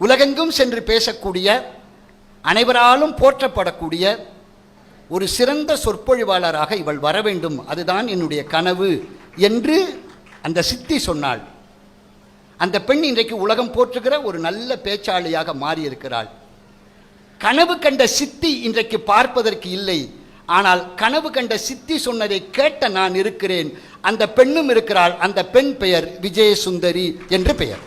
உலகெங்கும் சென்று பேசக்கூடிய, அனைவராலும் போற்றப்படக்கூடிய ஒரு சிறந்த சொற்பொழிவாளராக இவள் வர வேண்டும், அதுதான் என்னுடைய கனவு என்று அந்த சித்தி சொன்னாள். அந்த பெண் இன்றைக்கு உலகம் போற்றுகிற ஒரு நல்ல பேச்சாளியாக மாறியிருக்கிறாள். கனவு கண்ட சித்தி இன்றைக்கு பார்ப்பதற்கு இல்லை, ஆனால் கனவு கண்ட சித்தி சொன்னதை கேட்ட நான் இருக்கிறேன். அந்த பெண்ணும் இருக்கிறாள். அந்த பெண் பெயர் விஜயசுந்தரி என்று பெயர்.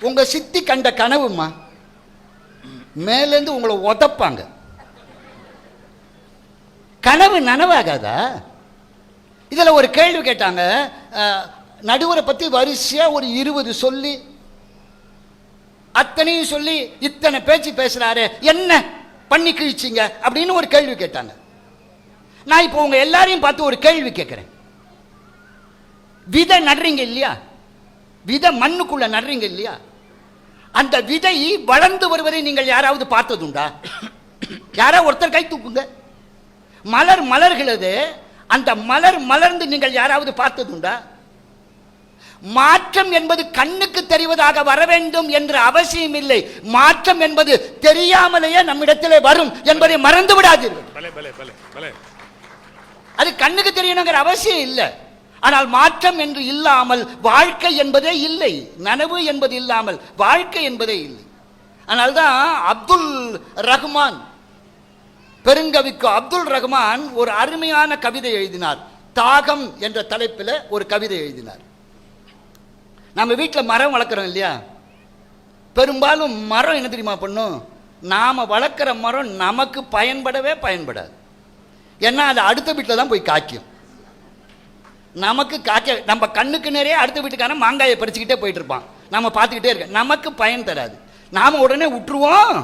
உங்க சித்தி கண்ட கனவுமா, மேலேருந்து உங்களை உதப்பாங்க. கனவு நனவாகாதா? இதுல ஒரு கேள்வி கேட்டாங்க, நடுவரை பத்தி வரிசையா ஒரு 20 சொல்லி அத்தனையும் சொல்லி இத்தனை பேச்சு பேசுறாரு, என்ன பண்ணி கிழிச்சிங்க அப்படின்னு ஒரு கேள்வி கேட்டாங்க. நான் இப்போ உங்க எல்லாரையும் பார்த்து ஒரு கேள்வி கேட்கிறேன். விதை நடுறீங்க இல்லையா? விதை மண்ணுக்குள்ள நடுறீங்க இல்லையா? அந்த விதை வளர்ந்து வருவதை நீங்கள் யாராவது பார்த்ததுண்டா? யாராவது ஒருத்தர் கை தூக்குங்க. மலர் மலர்கிறது, அந்த மலர் மலர்ந்து நீங்கள் யாராவது பார்த்ததுண்டா? மாற்றம் என்பது கண்ணுக்கு தெரிவதாக வர வேண்டும் என்ற அவசியம் இல்லை. மாற்றம் என்பது தெரியாமலேயே நம்மிடத்திலே வரும் என்பதை மறந்து விடாதீர்கள். அது கண்ணுக்கு தெரியணுங்கிற அவசியம் இல்லை. ஆனால் மாற்றம் என்று இல்லாமல் வாழ்க்கை என்பதே இல்லை. நனவு என்பது இல்லாமல் வாழ்க்கை என்பதே இல்லை. அதனால்தான் அப்துல் ரஹ்மான், பெருங்கவிக்கு அப்துல் ரஹ்மான் ஒரு அருமையான கவிதை எழுதினார். தாகம் என்ற தலைப்பில் ஒரு கவிதை எழுதினார். நம்ம வீட்டில் மரம் வளர்க்குறோம் இல்லையா? பெரும்பாலும் மரம் என்ன தெரியுமா பண்ணும்? நாம வளர்க்குற மரம் நமக்கு பயன்படவே பயன்படாது. ஏன்னா அது அடுத்த வீட்டில் தான் போய் காய்க்கும். நமக்கு காய்க்க, நம்ம கண்ணுக்கு நிறைய அடுத்த வீட்டுக்கான மாங்காயை பறிச்சுக்கிட்டே போயிட்டு இருப்பான், நம்ம பார்த்துக்கிட்டே இருக்க, நமக்கு பயன் தராது. நாம உடனே விட்டுருவோம்,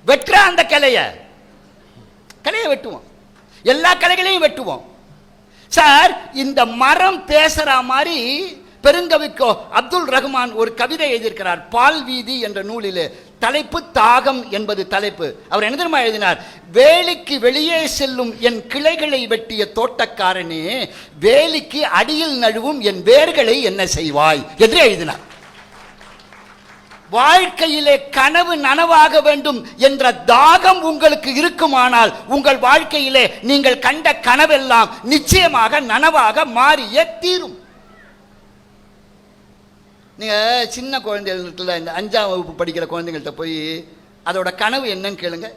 வெட்டுற அந்த கிளையை வெட்டுவோம், எல்லா கிளைகளையும் வெட்டுவோம். சார், இந்த மரம் பேசுற மாதிரி பெருங்கவிக்கோ அப்துல் ரஹ்மான் ஒரு கவிதை எழுதியிருக்கிறார். பால் வீதி என்ற நூலிலே. தலைப்பு தாகம் என்பது தலைப்பு. அவர் என்ன தெரியுமா எழுதினார்? வேலிக்கு வெளியே செல்லும் என் கிளைகளை வெட்டிய தோட்டக்காரனே, வேலிக்கு அடியில் நழுவும் என் வேர்களை என்ன செய்வாய் என்று எழுதினார். வாழ்க்கையிலே கனவு நனவாக வேண்டும் என்ற தாகம் உங்களுக்கு இருக்குமானால் உங்கள் வாழ்க்கையிலே நீங்கள் கண்ட கனவெல்லாம் நிச்சயமாக நனவாக மாறியே தீரும். நீங்க சின்ன குழந்தைகள்கிட்ட, இந்த 5ஆம் வகுப்பு படிக்கிற குழந்தைங்கள்ட்ட போய் அதோட கனவு என்னன்னு கேளுங்க.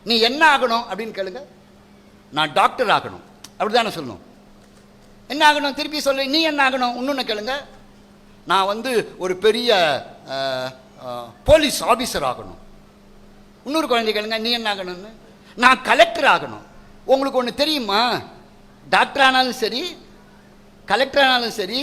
நீ என்ன ஆகணும் அப்படின்னு கேளுங்க. நான் டாக்டர் ஆகணும் அப்படிதானே சொல்லணும். என்ன ஆகணும் திருப்பி சொல்லு. நீ என்ன ஆகணும் இன்னொன்னு கேளுங்க. நான் ஒரு பெரிய போலீஸ் ஆபீசர் ஆகணும். இன்னொரு குழந்தை கேளுங்க, நீ என்ன ஆகணும்னு. நான் கலெக்டர் ஆகணும். உங்களுக்கு ஒன்று தெரியுமா, டாக்டர் ஆனாலும் சரி, கலெக்டர் ஆனாலும் சரி,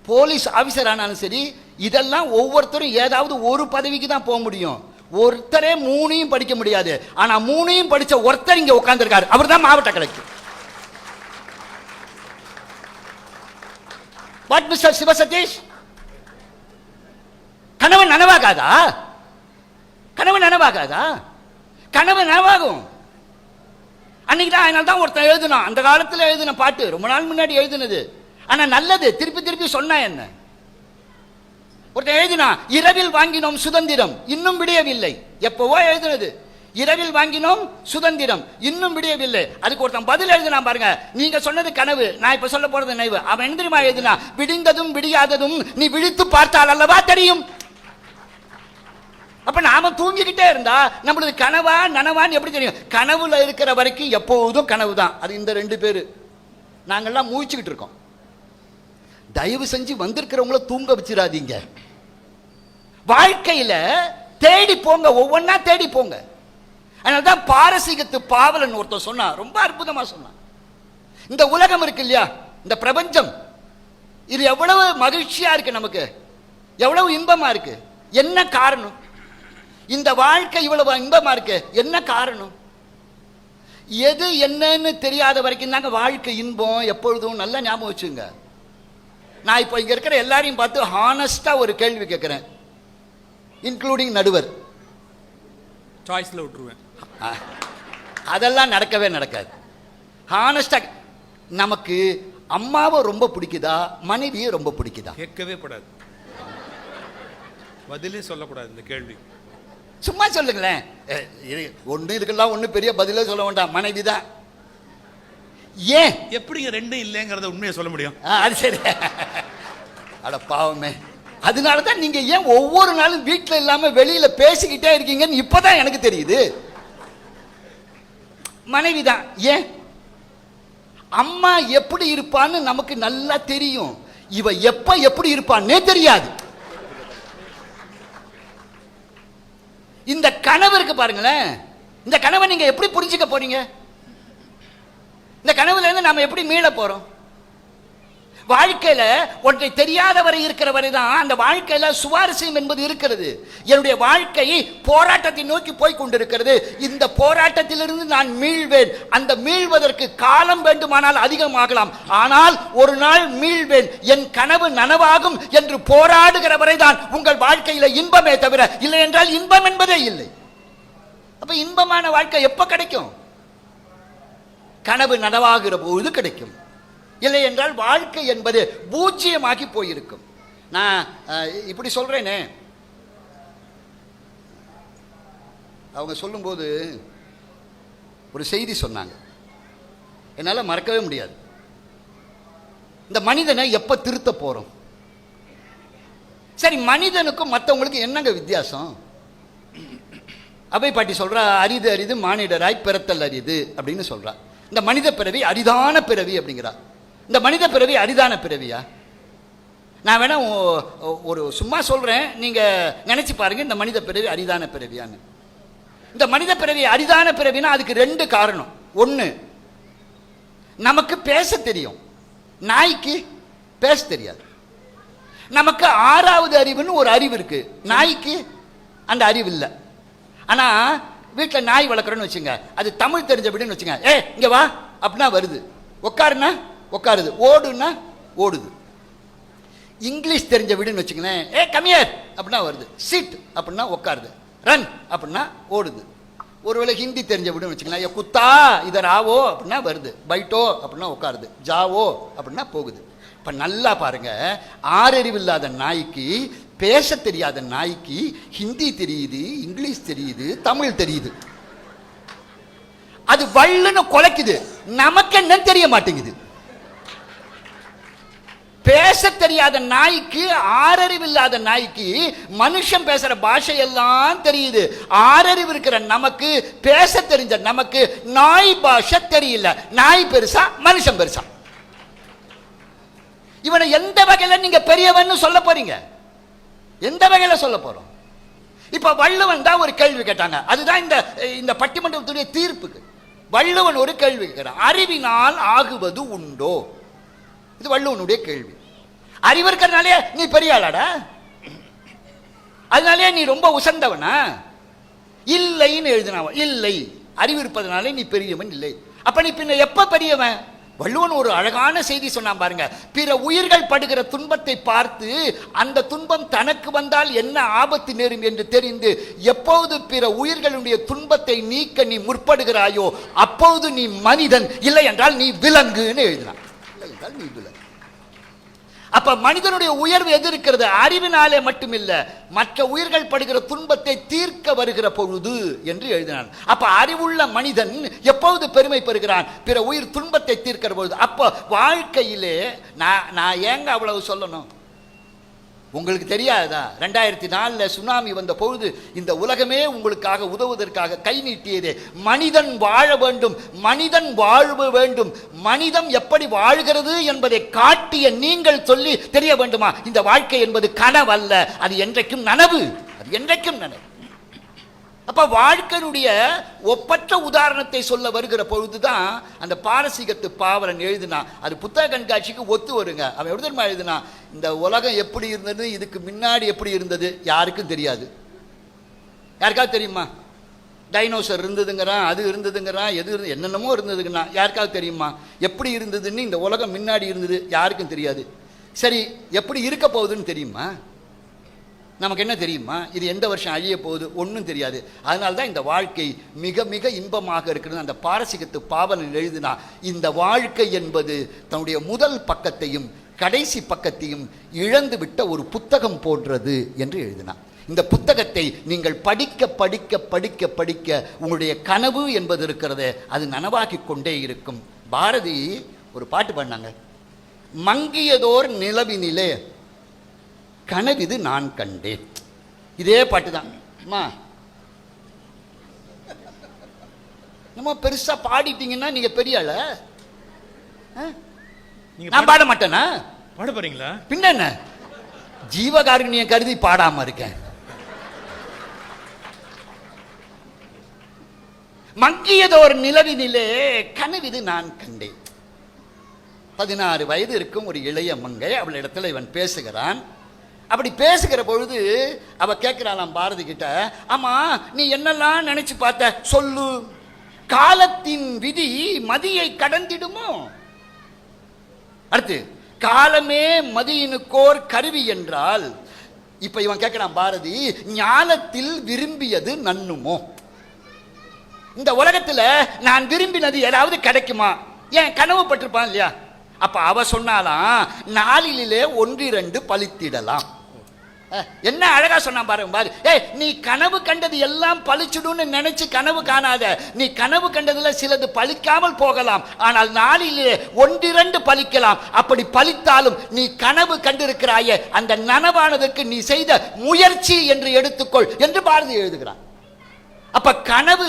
போலீஸ் ஆபீசர் ஆனாலும் சரி, இதெல்லாம் ஒவ்வொருத்தரும் ஏதாவது ஒரு பதவிக்கு தான் போக முடியும். ஒருத்தரே 3ஐயும் படிக்க முடியாது. ஆனா 3ஐயும் படிச்ச ஒருத்தர் இங்க உட்கார்ந்திருக்காரு, அவர் தான் மாவட்ட கலெக்டர். வாட் மிஸ்டர் சிவசதீஷ், கனவு நனவாகாதா? கனவு நனவாகாதா? கனவு நனவாகும். அன்னைக்கு தான், அதனால தான் ஒருத்தன் எழுதுனான், அந்த காலத்தில் எழுதின பாட்டு, ரொம்ப நாள் முன்னாடி எழுதினது, ஆனா நல்லது, திருப்பி திருப்பி சொன்னா என்ன. ஒருத்தன் எழுதினா, இரவில் வாங்கினோம் சுதந்திரம் இன்னும் விடியவில்லை. எப்பவோ எழுதினது, இரவில் வாங்கினோம் சுதந்திரம் இன்னும் விடியவில்லை. அதுக்கு ஒருத்தன் பதில் எழுதினா பாருங்க, நீங்க சொன்னது கனவு, நான் இப்ப சொல்ல போறது நினைவு. அவன் என்ன தெரியுமா எழுதினா, விடிந்ததும் விடியாததும் நீ விழித்து பார்த்தால் அல்லவா தெரியும். அப்ப நாம தூங்கிக்கிட்டே இருந்தா நம்மளுக்கு கனவா நனவான்னு எப்படி தெரியும்? கனவுல இருக்கிற வரைக்கும் எப்போதும் கனவு தான். அது இந்த 2 பேரு நாங்கெல்லாம் மூச்சுக்கிட்டு இருக்கோம். தயவு செஞ்சு வந்திருக்கிறவங்கள தூங்க வச்சிடாதீங்க. வாழ்க்கையில தேடி போங்க, ஒவ்வொன்னா தேடி போங்க. அதனால்தான் பாரசீகத்து பாவலன் ஒருத்தர் சொன்னா, ரொம்ப அற்புதமா சொன்னான். இந்த உலகம் இருக்கு இல்லையா, இந்த பிரபஞ்சம், இது எவ்வளவு மகிழ்ச்சியா இருக்கு, நமக்கு எவ்வளவு இன்பமா இருக்கு. என்ன காரணம்? இந்த வாழ்க்கை இவ்வளவு இன்பமா இருக்கு, என்ன காரணம்? எது என்னன்னு தெரியாத வரைக்கும் தாங்க வாழ்க்கை இன்பம். எப்பொழுதும் நல்லா ஞாபகம் வச்சுங்க. நான் இப்போ இங்க இருக்கிற எல்லாரையும் பார்த்து ஹானஸ்டா ஒரு கேள்வி கேட்கிறேன், இன்க்ளூடிங் நடுவர். சாய்ஸ்ல விட்டுருவேன். அதெல்லாம் நடக்கவே நடக்காது. ஹானஸ்டா, நமக்கு அம்மாவை ரொம்ப பிடிக்குதா, மனைவியை ரொம்ப பிடிக்குதா? கேட்கவே கூடாது, பதிலே சொல்லக்கூடாது இந்த கேள்வி. சும்மா சொல்லுங்களேன். ஒண்ணு இதுக்கெல்லாம் ஒண்ணு பெரிய பதிலே சொல்ல வேண்டாம், மனைவி தான். ஏன் எப்படிங்க 2 இல்லைங்கிறத உண்மையை சொல்ல முடியும்? அது சரி. அட பாவமே. அதனாலதான் நீங்க ஏன் ஒவ்வொரு நாளும் வீட்டுல இல்லாம வெளியில பேசிக்கிட்டே இருக்கீங்கன்னு இப்பதான் எனக்கு தெரியுது. மனைவிதான். ஏன்? அம்மா எப்படி இருப்பான்னு நமக்கு நல்லா தெரியும், இவ எப்ப எப்படி இருப்பான்னே தெரியாது. இந்த கனவு இருக்கு பாருங்களேன், இந்த கனவை நீங்க எப்படி புரிஞ்சுக்க போறீங்க? இந்த கனவுல இருந்து நாம எப்படி மீள போறோம்? வாழ்க்கையில ஒன்றை தெரியாத வரை இருக்கிற வரை தான் அந்த வாழ்க்கையில சுவாரஸ்யம் என்பது இருக்கிறது. என்னுடைய வாழ்க்கை போராட்டத்தை நோக்கி போய் கொண்டிருக்கிறது. இந்த போராட்டத்திலிருந்து நான் மீள்வேன். அந்த மீள்வதற்கு காலம் வேண்டுமானால் அதிகமாகலாம், ஆனால் ஒரு நாள் மீள்வேன், என் கனவு நனவாகும் என்று போராடுகிற வரை தான் உங்கள் வாழ்க்கையில இன்பமே தவிர, இல்லை என்றால் இன்பம் என்பதே இல்லை. அப்ப இன்பமான வாழ்க்கை எப்ப கிடைக்கும்? கனவு நனவாகிற போது கிடைக்கும். இல்லை என்றால் வாழ்க்கை என்பது பூஜ்ஜியமாகி போயிருக்கும். நான் இப்படி சொல்றேனே, அவங்க சொல்லும்போது ஒரு செய்தி சொன்னாங்க, என்னால் மறக்கவே முடியாது. இந்த மனிதனை எப்ப திருத்த போறோம்? சரி, மனிதனுக்கும் மற்றவங்களுக்கு என்னங்க வித்தியாசம்? அவை பாட்டி சொல்றா, அரிது அரிது மானிடராய் பிறத்தல் அரிது அப்படின்னு சொல்றா. இந்த மனித பிறவி அரிதான பிறவி அப்படிங்கிறா. இந்த மனித பிறவி அரிதான பிறவியா? நான் வேணா ஒரு சும்மா சொல்றேன், நீங்க நினைச்சு பாருங்க, இந்த மனித பிறவி அரிதான பிறவியான்னு. இந்த மனித பிறவி அரிதான பிறவினா அதுக்கு 2 காரணம். ஒண்ணு, நமக்கு பேச தெரியும், நாய்க்கு பேச தெரியாது. நமக்கு 6வது அறிவுன்னு ஒரு அறிவு இருக்கு, நாய்க்கு அந்த அறிவு இல்லை. ஆனா வீட்டில் நாய் வளர்க்குறோன்னு வச்சுங்க, அது தமிழ் தெரிஞ்ச வீடுன்னு வச்சுங்க, இங்க வா அப்படின்னா வருது, உட்காருன்னா உட்காருது, ஓடுன்னா ஓடுது. இங்கிலீஷ் தெரிஞ்ச வீடுன்னு வச்சுங்களேன், கமியர் அப்படின்னா வருது, சிட் அப்படின்னா உட்காருது, ரன் அப்படின்னா ஓடுது. ஒருவேளை ஹிந்தி தெரிஞ்ச வீடுன்னு வச்சுக்கலாம், குத்தா இதர் ஆவோ அப்படின்னா வருது, பைட்டோ அப்படின்னா உட்காருது, ஜாவோ அப்படின்னா போகுது. இப்போ நல்லா பாருங்க, 6 அறிவு இல்லாத நாய்க்கு பேச தெரியாத நாய்க்கு ஹிந்தி தெரியுது, இங்கிலீஷ் தெரியுது, தமிழ் தெரியுது. அது வள்ளுன்னு குலைக்குது, நமக்கு என்ன தெரிய மாட்டேங்குது. பேச தெரியாத நாய்க்கு, ஆறறிவு இல்லாத நாய்க்கு மனுஷன் பேசுற பாஷை எல்லாம் தெரியுது. ஆறறிவு இருக்கிற நமக்கு, பேச தெரிஞ்ச நமக்கு நாய் பாஷை தெரியல. நாய் பெருசா, மனுஷன் பெருசா? இவனை எந்த வகையில நீங்க பெரியவன்னு சொல்ல போறீங்க? எந்த வகையில சொல்ல போறோம்? இப்ப வள்ளுவன் தான் ஒரு கேள்வி கேட்டாங்க. அதுதான் இந்த பட்டிமன்றத்துடைய தீர்ப்புக்கு. வள்ளுவன் ஒரு கேள்வி கேட்கிறான், அறிவினால் ஆகுவது உண்டோ? இது வள்ளுவனுடைய கேள்வி. அறிவு இருக்கிறதுனாலே நீ பெரிய ஆளாடா? அதனாலே நீ ரொம்ப உசந்தவனா? இல்லைன்னு எழுதினவன். இல்லை, அறிவு இருப்பதனாலே நீ பெரியவன் இல்லை. அப்ப நீ பின்ன எப்ப பெரியவன்? வள்ளுவன் ஒரு அழகான செய்தி சொன்னான் பாருங்க. பிற உயிர்கள் படுகிற துன்பத்தை பார்த்து அந்த துன்பம் தனக்கு வந்தால் என்ன ஆபத்து நேரும் என்று தெரிந்து எப்போது பிற உயிர்களுடைய துன்பத்தை நீக்க நீ முற்படுகிறாயோ அப்போது நீ மனிதன், இல்லை என்றால் நீ விலங்குன்னு எழுதினான். இல்லை என்றால் நீ விலங்கு. அப்ப மனிதனுடைய உயர்வு எது இருக்கிறது? அறிவினாலே மட்டுமில்ல, மற்ற உயிர்கள் படுகிற துன்பத்தை தீர்க்க வருகிற பொழுது என்று எழுதினான். அப்ப அறிவுள்ள மனிதன் எப்போது பெருமை பெறுகிறான்? பிற உயிர் துன்பத்தை தீர்க்கிற பொழுது. அப்ப வாழ்க்கையிலே நான் ஏங்க அவ்வளவு சொல்லணும்? உங்களுக்கு தெரியாதா? 2004 சுனாமி வந்த பொழுது இந்த உலகமே உங்களுக்காக உதவுவதற்காக கை நீட்டியதே. மனிதன் வாழ வேண்டும், மனிதன் வாழ்வு வேண்டும், மனிதம் எப்படி வாழ்கிறது என்பதை காட்டிய நீங்கள் சொல்லி தெரிய வேண்டுமா? இந்த வாழ்க்கை என்பது கனவல்ல, அது என்றைக்கும் நனவு, அது என்றைக்கும் நனவு. அப்ப வாழ்க்கையினுடைய ஒப்பற்ற உதாரணத்தை சொல்ல வருகிற பொழுதுதான் அந்த பாரசீகத்து பாவலன் எழுதினா. அது புத்தக கண்காட்சிக்கு ஒத்து வருங்க. அவன் எப்படி தெரியுமா எழுதினா? இந்த உலகம் எப்படி இருந்தது, இதுக்கு முன்னாடி எப்படி இருந்தது யாருக்கும் தெரியாது. யாருக்காவது தெரியுமா? டைனோசர் இருந்ததுங்கிறான், அது இருந்ததுங்கிறான், எது இருந்து என்னென்னமோ இருந்ததுங்கன்னா யாருக்காவது தெரியுமா? எப்படி இருந்ததுன்னு இந்த உலகம் முன்னாடி இருந்தது யாருக்கும் தெரியாது. சரி, எப்படி இருக்க போகுதுன்னு தெரியுமா? நமக்கு என்ன தெரியுமா? இது எந்த வருஷம் அழிய போகுது ஒன்றும் தெரியாது. அதனால தான் இந்த வாழ்க்கை மிக மிக இன்பமாக இருக்கிறது. அந்த பாரசீகத்து பாவலன் எழுதினா, இந்த வாழ்க்கை என்பது தன்னுடைய முதல் பக்கத்தையும் கடைசி பக்கத்தையும் இழந்து விட்ட ஒரு புத்தகம் போன்றது என்று எழுதினார். இந்த புத்தகத்தை நீங்கள் படிக்க படிக்க படிக்க படிக்க உங்களுடைய கனவு என்பது இருக்கிறது, அது நனவாக்கி கொண்டே இருக்கும். பாரதி ஒரு பாட்டு பாடினாங்க, மங்கியதோர் நிலவினிலே கனவிது நான் கண்டேன். இதே பாட்டு தான். நம்ம பெருசா பாடிட்டீங்கன்னா நீங்க பெரிய ஆள. நான் பாட மாட்டேனா? பாட போறீங்களா? பின்ன என்ன, ஜீவகாருண்ய கருதி பாடாம இருக்கேன். மங்கியதோர் நிலவினிலே கனவிது நான் கண்டேன். 16 வயது இருக்கும் ஒரு இளைய மங்கை, அவள் இடத்துல இவன் பேசுகிறான். அப்படி பேசுகிற பொழுது அவ கேட்கிறாளாம் பாரதி கிட்ட, ஆமா நீ என்னெல்லாம் நினைச்சு பார்த்த சொல்லு, காலத்தின் விதி மதியை கடந்திடுமோ? அடுத்து, காலமே மதியினுக்கோர் கருவி என்றால், இப்ப இவன் கேட்கிறான் பாரதி, ஞானத்தில் விரும்பியது நன்னுமோ? இந்த உலகத்துல நான் விரும்பினது ஏதாவது கிடைக்குமா? ஏன் கனவு பட்டிருப்பான் இல்லையா? அப்ப அவ சொன்னாலாம், நாளிலே 1-2 பலித்திடலாம். என்ன அழகா சொன்னா பாருங்க பாரு. நீ கனவு கண்டது எல்லாம் பழிச்சுடுன்னு நினைச்சு கனவு காணாத. நீ கனவு கண்டதுல சிலது பழிக்காமல் போகலாம், ஆனால் நாளிலே 1-2 பலிக்கலாம். அப்படி பலித்தாலும் நீ கனவு கண்டிருக்கிறாயே, அந்த நனவானதற்கு நீ செய்த முயற்சி என்று எடுத்துக்கொள் என்று பாரதி எழுதுகிறான். அப்ப கனவு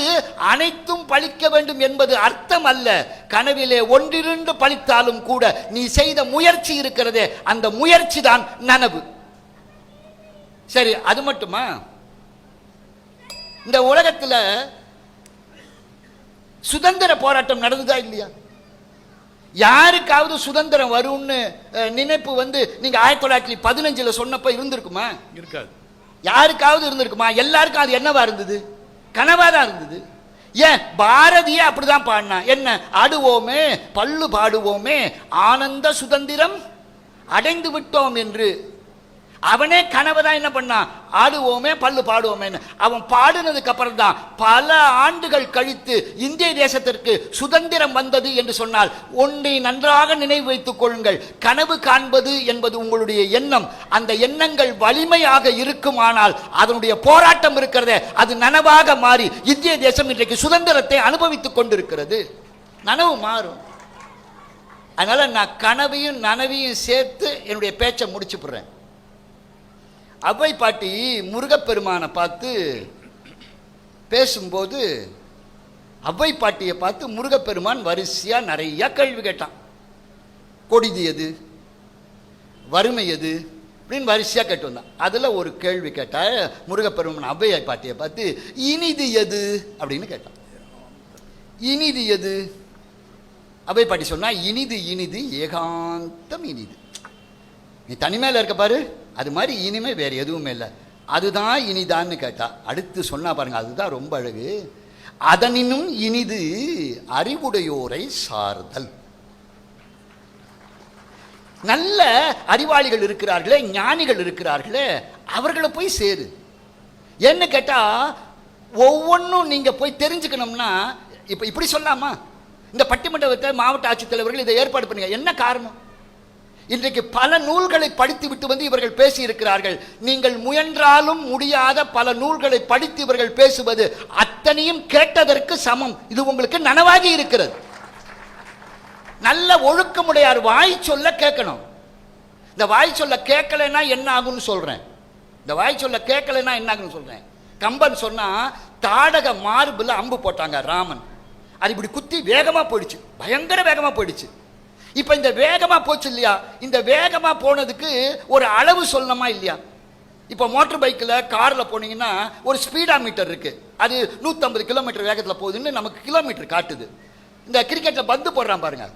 அனைத்தும் பலிக்க வேண்டும் என்பது அர்த்தம் அல்ல. கனவிலே 1-2 பலித்தாலும் கூட நீ செய்த முயற்சி இருக்கிறதே, அந்த முயற்சி தான் நனவு. சரி, அது மட்டுமா? இந்த உலகத்துல சுதந்திர போராட்டம் நடந்ததா இல்லையா? யாருக்காவது சுதந்திரம் வரும்னு நினைப்பு நீங்க 1915 சொன்னப்ப இருந்திருக்குமா? இருக்காது. யாருக்காவது இருந்திருக்குமா? எல்லாருக்கும் அது என்னவா இருந்தது? கனவாதான் இருந்தது. ஏன் பாரதியே அப்படிதான் பாடினா. என்ன, ஆடுவோமே பல்லு பாடுவோமே ஆனந்த சுதந்திரம் அடைந்து விட்டோம் என்று. அவனே கனவு தான் என்ன பண்ணான், ஆடுவோமே பல்லு பாடுவோமே. அவன் பாடுனதுக்கு அப்புறம் தான் பல ஆண்டுகள் கழித்து இந்திய தேசத்திற்கு சுதந்திரம் வந்தது என்று சொன்னால், ஒன்றை நன்றாக நினைவு வைத்துக் கொள்ளுங்கள், கனவு காண்பது என்பது உங்களுடைய எண்ணம். அந்த எண்ணங்கள் வலிமையாக இருக்குமானால் அதனுடைய போராட்டம் இருக்கிறதே அது நனவாக மாறி இந்திய தேசம் இன்றைக்கு சுதந்திரத்தை அனுபவித்துக் கொண்டிருக்கிறது. நனவு மாறும். அதனால நான் கனவையும் நனவையும் சேர்த்து என்னுடைய பேச்சை முடிச்சு போடுறேன். அவ்வை பாட்டி முருகப்பெருமானை பார்த்து பேசும்போது அவ்வை பாட்டியை பார்த்து முருகப்பெருமான் வரிசையா நிறைய கேள்வி கேட்டான். கொடிது எது, வறுமை எது அப்படின்னு வரிசையா கேட்டு வந்தான். அதுல ஒரு கேள்வி கேட்டா முருகப்பெருமான் அவ்வை பாட்டியை பார்த்து இனிது எது அப்படின்னு கேட்டான். இனிது எது? அவ்வை பாட்டி சொன்னா, இனிது இனிது ஏகாந்தம் இனிது. நீ தனிமையில் இருக்க பாரு, அது மாதிரி இனிமே வேற எதுவுமே இல்லை, அதுதான் இனிதான்னு கேட்டா. அடுத்து சொன்னா பாருங்க, அதுதான் ரொம்ப அழகு. அதனினும் இனிது அறிவுடையோரை சார்தல். நல்ல அறிவாளிகள் இருக்கிறார்களே, ஞானிகள் இருக்கிறார்களே, அவர்களை போய் சேரு. என்ன கேட்டா, ஒவ்வொன்றும் நீங்க போய் தெரிஞ்சுக்கணும்னா இப்ப இப்படி சொல்லாமா, இந்த பட்டிமன்றத்தை மாவட்ட ஆட்சித்தலைவர்கள் இதை ஏற்பாடு பண்ணுங்க. என்ன காரணம்? இன்றைக்கு பல நூல்களை படித்து விட்டு வந்து இவர்கள் பேசி இருக்கிறார்கள். நீங்கள் முயன்றாலும் முடியாத பல நூல்களை படித்து இவர்கள் பேசுவது அத்தனையும் கேட்டதற்கு சமம். இது உங்களுக்கு நனவாகி இருக்கிறது. நல்ல ஒழுக்கமுடையார் வாய் சொல்ல கேட்கணும். இந்த வாய் சொல்ல கேட்கலைன்னா என்ன ஆகும்னு சொல்றேன். இந்த வாய் சொல்ல கேட்கலைன்னா என்ன ஆகும்னு சொல்றேன். கம்பன் சொன்னா, தாடக மார்புல அம்பு போட்டாங்க ராமன், அது இப்படி குத்தி வேகமா போயிடுச்சு, பயங்கர வேகமா போயிடுச்சு. இப்ப இந்த வேகமா போச்சு இல்லையா, இந்த வேகமா போனதுக்கு ஒரு அளவு சொல்லணுமா இல்லையா? இப்ப மோட்டர் பைக்கில் கார்ல போனீங்கன்னா ஒரு ஸ்பீடா மீட்டர் இருக்கு, அது 150 கிலோமீட்டர் வேகத்தில் போகுதுன்னு நமக்கு கிலோமீட்டர் காட்டுது. இந்த கிரிக்கெட்ல பந்து போடுறான் பாருங்க,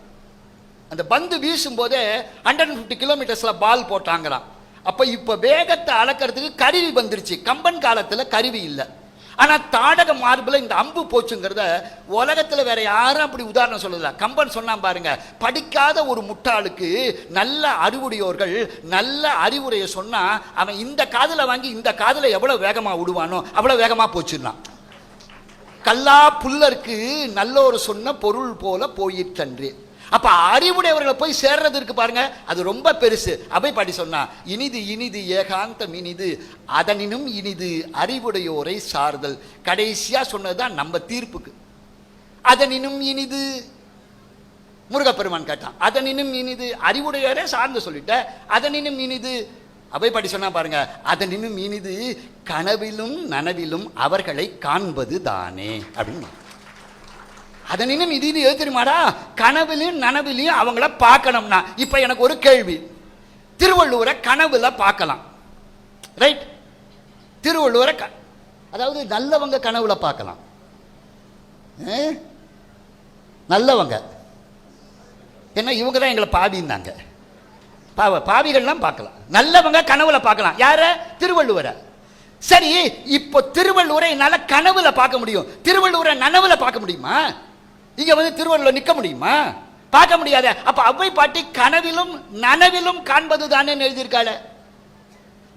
அந்த பந்து வீசும் போதே 150 கிலோமீட்டர்ஸ்ல பால் போட்டாங்களாம். அப்ப இப்ப வேகத்தை அளக்கிறதுக்கு கருவி வந்துருச்சு. கம்பன் காலத்துல கருவி இல்லை. ஆனா தாடக மார்புல இந்த அம்பு போச்சுங்கிறத உலகத்துல வேற யாரும் அப்படி உதாரணம் சொல்லல. கம்பன் சொன்னா பாருங்க, படிக்காத ஒரு முட்டாளுக்கு நல்ல அறிவுடையோர்கள் நல்ல அறிவுரையை சொன்னா அவன் இந்த காதுல வாங்கி இந்த காதுல எவ்வளவு வேகமா விடுவானோ அவ்வளவு வேகமா போச்சுன்னான். கல்லா புல்லருக்கு நல்லோரு சொன்ன பொருள் போல போயிற்றன்று. அப்ப அறிவுடையவர்களை போய் சேர்றது இருக்கு பாருங்க, அது ரொம்ப பெருசு. அவை பாட்டி சொன்னா, இனிது இனிது ஏகாந்தம் இனிது அதனினும் இனிது அறிவுடையோரை சார்தல். கடைசியா சொன்னதுதான் நம்ம தீர்ப்புக்கு. அதனினும் இனிது முருகப்பெருமான் கேட்டான், அதனினும் இனிது அறிவுடையோரே சார்ந்து சொல்லிட்ட, அதனினும் இனிது அவை பாட்டி சொன்னா பாருங்க, அதனினும் இனிது கனவிலும் நனவிலும் அவர்களை காண்பது தானே அப்படின்னு. அதனினும் இது எது தெரியுமாடா, கனவுலையும் நனவிலையும் அவங்கள பார்க்கணும்னா. இப்ப எனக்கு ஒரு கேள்வி, திருவள்ளுவரை கனவுல பார்க்கலாம், ரைட்? திருவள்ளுவரை அதாவது நல்லவங்க கனவுல பார்க்கலாம், நல்லவங்க என்ன இவங்க தான் எங்களை பாவிந்தாங்க, பாவிகள்லாம் பார்க்கலாம், நல்லவங்க கனவுல பார்க்கலாம். யார? திருவள்ளுவரை. சரி, இப்போ திருவள்ளுவரை என்னால கனவுல பார்க்க முடியும், திருவள்ளுவரை நனவுல பார்க்க முடியுமா? இங்க வந்து திருவள்ளுவர் நிக்க முடியுமா? பார்க்க முடியாத. அப்ப அவ்வை பாட்டி கனவிலும் நனவிலும் காண்பது தானே எழுதியிருக்காள.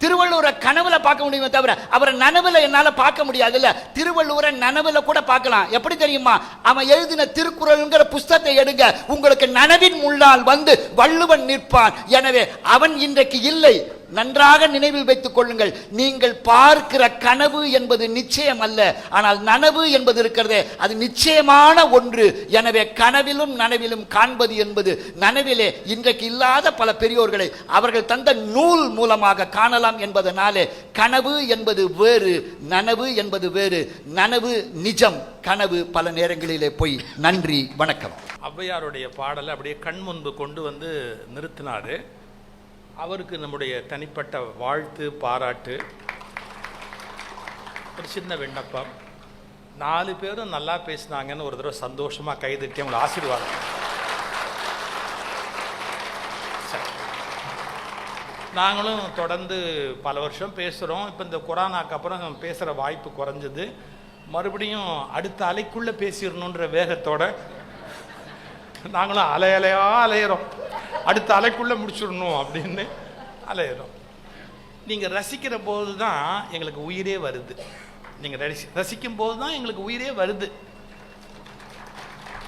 திருவள்ளுவரை கனவுல பார்க்க முடியுமே தவிர அவரை நனவுல என்னால பார்க்க முடியாதுல்ல. திருவள்ளுவரை நனவுல கூட பார்க்கலாம். எப்படி தெரியுமா? அவன் எழுதின திருக்குறள்ங்கிற புஸ்தகத்தை எடுங்க, உங்களுக்கு நனவின் முன்னால் வந்து வள்ளுவன் நிற்பான். எனவே அவன் இன்றைக்கு இல்லை. நன்றாக நினைவில் வைத்துக் கொள்ளுங்கள், நீங்கள் பார்க்கிற கனவு என்பது நிச்சயம் அல்ல, ஆனால் நனவு என்பது இருக்கிறதே அது நிச்சயமான ஒன்று. எனவே கனவிலும் நனவிலும் காண்பது என்பது நனவிலே இன்றைக்கு இல்லாத பல பெரியோர்களை அவர்கள் தந்த நூல் மூலமாக காணலாம் என்பதனாலே கனவு என்பது வேறு, நனவு என்பது வேறு. நனவு நிஜம், கனவு பல நேரங்களிலே போய். நன்றி, வணக்கம். ஔவையாருடைய பாடலை அப்படியே கண் முன்பு கொண்டு வந்து நிறுத்தினாரு. அவருக்கு நம்முடைய தனிப்பட்ட வாழ்த்து, பாராட்டு. ஒரு சின்ன விண்ணப்பம், 4 பேரும் நல்லா பேசினாங்கன்னு ஒரு தடவை சந்தோஷமா கைதட்டி அவங்களை ஆசீர்வாதம். நாங்களும் தொடர்ந்து பல வருஷம் பேசுகிறோம். இப்போ இந்த கொரோனாக்கு அப்புறம் பேசுகிற வாய்ப்பு குறைஞ்சது. மறுபடியும் அடுத்த அலைக்குள்ளே பேசிடணுன்ற வேகத்தோட நாங்களும் அலையலையாக அலையிறோம், அடுத்த அலைக்குள்ளே முடிச்சிடணும் அப்படின்னு அலையிறோம். நீங்கள் ரசிக்கிற போது தான் எங்களுக்கு உயிரே வருது. நீங்கள் ரசிக்கும் போது தான் எங்களுக்கு உயிரே வருது.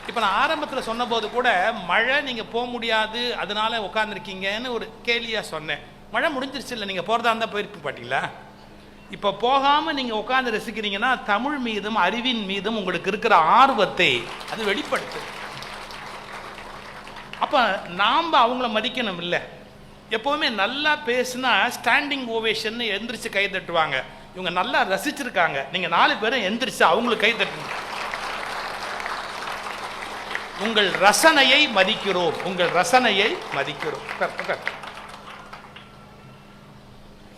இப்போ நான் ஆரம்பத்தில் சொன்ன போது கூட மழை நீங்கள் போக முடியாது அதனால உட்காந்துருக்கீங்கன்னு ஒரு கேலியாக சொன்னேன். மழை முடிஞ்சிருச்சு இல்லை, நீங்கள் போகிறதா இருந்தால் போயிருக்கு பாட்டிங்களா. இப்போ போகாமல் நீங்கள் உட்காந்து ரசிக்கிறீங்கன்னா தமிழ் மீதும் அறிவின் மீதும் உங்களுக்கு இருக்கிற ஆர்வத்தை அது வெளிப்படுத்து. அப்போ நாம் அவங்கள மதிக்கணும் இல்லை. எப்போவுமே நல்லா பேசுனா ஸ்டாண்டிங் ஓவேஷன் எந்திரிச்சு கை தட்டுவாங்க. இவங்க நல்லா ரசிச்சிருக்காங்க, நீங்கள் 4 பேரும் எந்திரிச்சு அவங்களுக்கு கை தட்டுங்க. உங்கள் ரசனையை மதிக்கிறோம், உங்கள் ரசனையை மதிக்கிறோம்.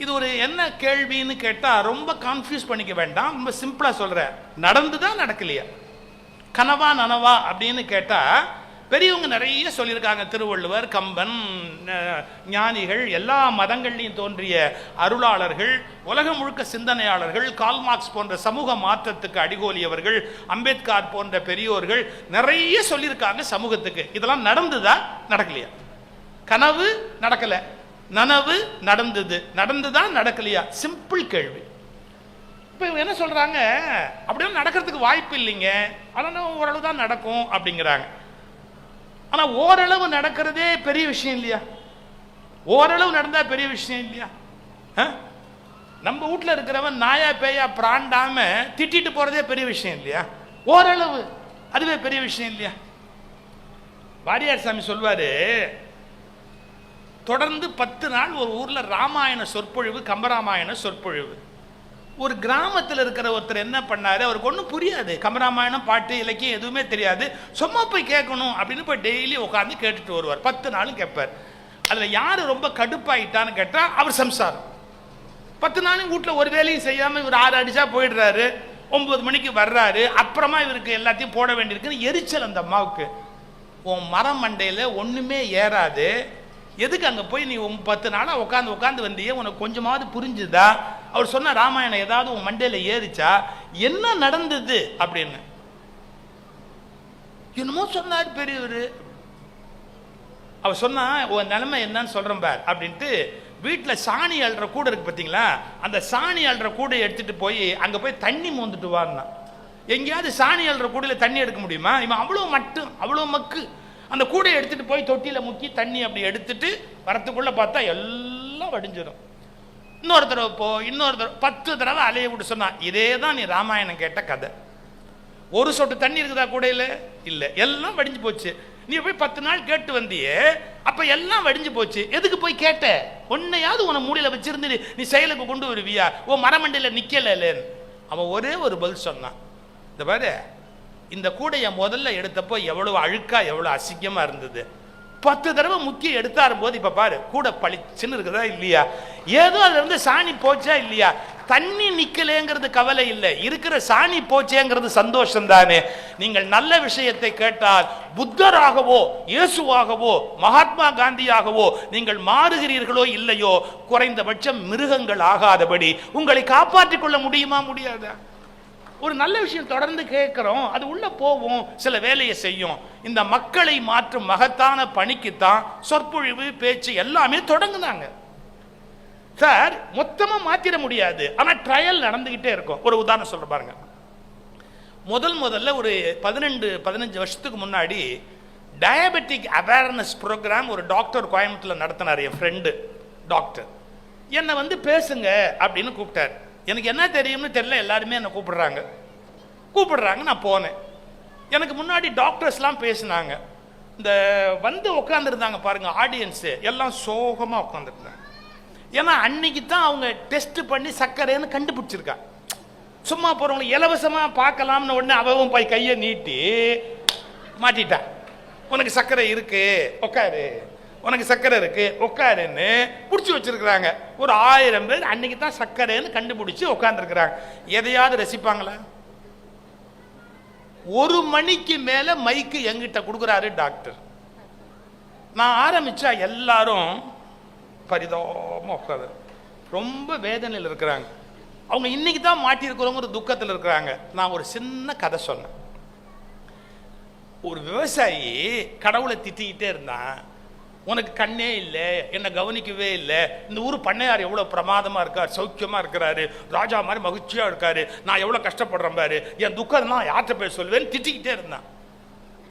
இது ஒரு என்ன கேள்வின்னு கேட்டால் ரொம்ப கன்ஃபியூஸ் பண்ணிக்க வேண்டாம், ரொம்ப சிம்பிளாக சொல்கிறேன். நடந்துதான் நடக்கலையா, கனவா நனவா அப்படின்னு கேட்டால் பெரியவங்க நிறைய சொல்லியிருக்காங்க. திருவள்ளுவர், கம்பன், ஞானிகள், எல்லா மதங்கள்லையும் தோன்றிய அருளாளர்கள், உலகம் முழுக்க சிந்தனையாளர்கள், கால்மார்க்ஸ் போன்ற சமூக மாற்றத்துக்கு அடிகோலியவர்கள், அம்பேத்கர் போன்ற பெரியோர்கள் நிறைய சொல்லியிருக்காங்க சமூகத்துக்கு. இதெல்லாம் நடந்துதா நடக்கலையா? கனவு நடக்கல, நனவு நடந்தது, நடந்துதான் நடக்கலையா? சிம்பிள் கேள்வி. இப்போ இவங்க என்ன சொல்றாங்க, அப்படியே நடக்கிறதுக்கு வாய்ப்பு இல்லைங்க, ஆனால் ஓரளவு தான் நடக்கும் அப்படிங்கிறாங்க. ஆனா ஓரளவு நடக்கிறதே பெரிய விஷயம் இல்லையா? ஓரளவு நடந்தா பெரிய விஷயம் இல்லையா? நம்ம வீட்டில் இருக்கிறவன் நாயா பேயா பிராண்டாம திட்டிட்டு போறதே பெரிய விஷயம் இல்லையா? ஓரளவு அதுவே பெரிய விஷயம் இல்லையா? வாரியார் சாமி சொல்வாரு, தொடர்ந்து 10 நாள் ஒரு ஊர்ல ராமாயண சொற்பொழிவு, கம்பராமாயண சொற்பொழிவு. ஒரு கிராமத்தில் இருக்கிற ஒருத்தர் என்ன பண்ணாரு, அவருக்கு ஒன்றும் புரியாது, கம்பராமாயணம் பாட்டு இலக்கியம் எதுவுமே தெரியாது. சும்மா போய் கேட்கணும் அப்படின்னு போய் டெய்லி உட்காந்து கேட்டுட்டு வருவார். 10 நாளும் கேட்பார். அதில் யார் ரொம்ப கடுப்பாயிட்டான்னு கேட்டால் அவர் சம்சாரம். 10 நாளும் வீட்டில் ஒரு வேலையும் செய்யாமல் இவர் 6 அடிச்சா போயிடுறாரு, 9 மணிக்கு வர்றாரு. அப்புறமா இவருக்கு எல்லாத்தையும் போட வேண்டியிருக்குன்னு எரிச்சல் அந்த அம்மாவுக்கு. உன் மரம் மண்டையில் ஒன்றுமே ஏறாது, எதுக்கு அங்கே போய் நீ 10 நாளாக உட்காந்து வந்தியே, உனக்கு கொஞ்சமாவது புரிஞ்சுதா? அவர் சொன்ன ராமாயணம் ஏதாவது உன் மண்டையில் ஏறிச்சா? என்ன நடந்தது அப்படின்னு என்னமோ சொன்னார் பெரியவர். அவர் சொன்னா உன் நிலைமை என்னன்னு சொல்றேன் பார் அப்படின்ட்டு வீட்டில் சாணி அள்ளுற கூட இருக்கு பார்த்தீங்களா, அந்த சாணி அள்ளுற கூடை எடுத்துட்டு போய் அங்கே போய் தண்ணி மோந்துட்டு வாருன்னா. எங்கேயாவது சாணி அள்ளுற கூடையில் தண்ணி எடுக்க முடியுமா? இவன் அவ்வளோ மட்டும் அவ்வளோ மக்கு. அந்த கூடையை எடுத்துட்டு போய் தொட்டியில் முக்கி தண்ணி அப்படி எடுத்துட்டு வரத்துக்குள்ள பார்த்தா எல்லாம் வடிஞ்சிடும். இன்னொரு தடவை இன்னொரு தடவை 10 தடவை அலைய விட்டு சொன்னா, இதே தான் நீ ராமாயணம் கேட்ட கதை. ஒரு சொட்டு தண்ணி இருக்குதா கூடையில்? இல்லை, எல்லாம் வடிஞ்சு போச்சு. நீ போய் 10 நாள் கேட்டு வந்தியே, அப்ப எல்லாம் வடிஞ்சு போச்சு, எதுக்கு போய் கேட்ட? ஒன்னையாவது உன மூலையில வச்சிருந்து நீ செயலுக்கு கொண்டு வருவியா? ஓ மரமண்டையில் நிக்கலன்னு அவன் ஒரே ஒரு பதில் சொன்னான். இந்த பாரு, இந்த கூடையை முதல்ல எடுத்தப்போ எவ்வளவு அழுக்கா எவ்வளவு அசிங்கமா இருந்தது. 10 தடவை முக்கிய எடுத்தாரும் போது இப்ப பாரு கூடை பளிச்சுன்னு இருக்குதா இல்லையா? ஏதோ அதுல இருந்து சாணி போச்சா இல்லையா? தண்ணி நிக்கலேங்கிறது கவலை இல்லை, இருக்கிற சாணி போச்சேங்கிறது சந்தோஷம் தானே. நீங்கள் நல்ல விஷயத்தை கேட்டால் புத்தராகவோ இயேசுவாகவோ மகாத்மா காந்தியாகவோ நீங்கள் மாறுகிறீர்களோ இல்லையோ, குறைந்தபட்சம் மிருகங்கள் ஆகாதபடி உங்களை காப்பாற்றிக் கொள்ள முடியுமா? முடியாதா? ஒரு நல்ல விஷயம் தொடர்ந்து கேட்கிறோம், அது உள்ள போவோம், சில வேலையை செய்யும். இந்த மக்களை மாற்றும் மகத்தான பணிக்குத்தான் சொற்பொழிவு, பேச்சு எல்லாமே தொடங்குனாங்க. சார் மொத்தமா மாத்திர முடியாது, ஆனா ட்ரையல் நடந்துகிட்டே இருக்கும். ஒரு உதாரணம் சொல்ற பாருங்க. முதல்ல ஒரு 15 வருஷத்துக்கு முன்னாடி டயபெட்டிக் அவேர்னஸ் ப்ரோக்ராம் ஒரு டாக்டர் கோயம்புத்தூர்ல நடத்தினார். என் ஃப்ரெண்டு டாக்டர் என்னை வந்து பேசுங்க அப்படின்னு கூப்பிட்டார். எனக்கு என்ன தெரியும்னு தெரியல, எல்லாருமே என்னை கூப்பிடுறாங்க. நான் போனேன். எனக்கு முன்னாடி டாக்டர்ஸ்லாம் பேசினாங்க. இந்த வந்து உட்காந்துருந்தாங்க பாருங்க, ஆடியன்ஸு எல்லாம் சோகமாக உட்காந்துருந்தாங்க. ஏன்னா அன்னைக்கு தான் அவங்க டெஸ்ட் பண்ணி சர்க்கரைன்னு கண்டுபிடிச்சிருக்கா. சும்மா போகிறவங்களை இலவசமாக பார்க்கலாம்னு உடனே அவன் போய் கையை நீட்டி மாட்டிட்டான். உனக்கு சர்க்கரை இருக்கு உட்காரு, உனக்கு சர்க்கரை இருக்கு உட்காருன்னு பிடிச்சி வச்சிருக்கிறாங்க. ஒரு 1000 பேர் அன்னைக்கு தான் சர்க்கரைன்னு கண்டுபிடிச்சி உட்காந்துருக்கிறாங்க. எதையாவது ரசிப்பாங்களா? 1 மணிக்கு மேல மைக்கு எங்கிட்ட கொடுக்குறாரு டாக்டர். நான் ஆரம்பிச்சா எல்லாரும் பரிதாபமா உட்காந்து ரொம்ப வேதனையில் இருக்கிறாங்க. அவங்க இன்னைக்கு தான் மாட்டியிருக்கிறவங்க ஒரு துக்கத்தில் இருக்கிறாங்க. நான் ஒரு சின்ன கதை சொன்னேன். ஒரு விவசாயி கடவுளை திட்டிக்கிட்டே இருந்தான். உனக்கு கண்ணே இல்லை, என்னை கவனிக்கவே இல்லை, இந்த ஊர் பண்ணையார் எவ்வளோ பிரமாதமாக இருக்கார், சௌக்கியமாக இருக்கிறாரு, ராஜா மாதிரி மகிழ்ச்சியாக இருக்காரு, நான் எவ்வளோ கஷ்டப்படுறேன் பாரு, என் துக்கம் நான் யார்கிட்ட போய் சொல்வேன்னு திட்டிக்கிட்டே இருந்தான்.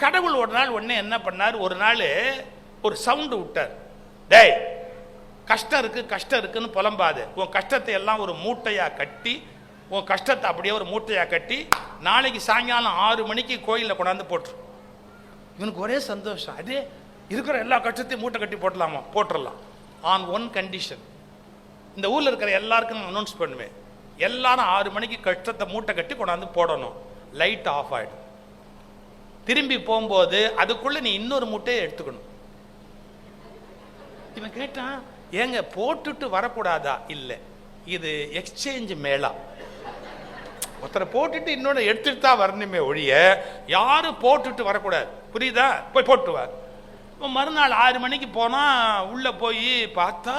கடவுள் ஒரு நாள் உடனே என்ன பண்ணார், ஒரு நாள் ஒரு சவுண்டு விட்டார். டேய், கஷ்டம் இருக்கு கஷ்டம் இருக்குன்னு புலம்பாது, உன் கஷ்டத்தை எல்லாம் ஒரு மூட்டையாக கட்டி, உன் கஷ்டத்தை அப்படியே ஒரு மூட்டையாக கட்டி நாளைக்கு சாயங்காலம் 6 மணிக்கு கோயிலில் கொண்டாந்து போட்டுரு. இவனுக்கு ஒரே சந்தோஷம், அதே இருக்கிற எல்லா கஷ்டத்தையும் மூட்டை கட்டி போட்டலாமா, போட்டுடலாம். ஆன் ஒன் கண்டிஷன், இந்த ஊரில் இருக்கிற எல்லாருக்கும் நான் அனௌன்ஸ் பண்ணுவேன், எல்லாரும் 6 மணிக்கு கஷ்டத்தை மூட்டை கட்டி கொண்டாந்து போடணும், லைட் ஆஃப் ஆகிடும். திரும்பி போகும்போது அதுக்குள்ள நீ இன்னொரு மூட்டையை எடுத்துக்கணும். இவன் கேட்டான், ஏங்க போட்டுட்டு வரக்கூடாதா? இல்லை, இது எக்ஸ்சேஞ்ச் மேளா, ஒருத்தரை போட்டுட்டு இன்னொன்று எடுத்துட்டு தான் வரணுமே ஒழிய யாரும் போட்டுட்டு வரக்கூடாது. புரியுதா? போய் போட்டு வா. மறுநாள் 6 மணிக்கு போனா உள்ள போய் பார்த்தா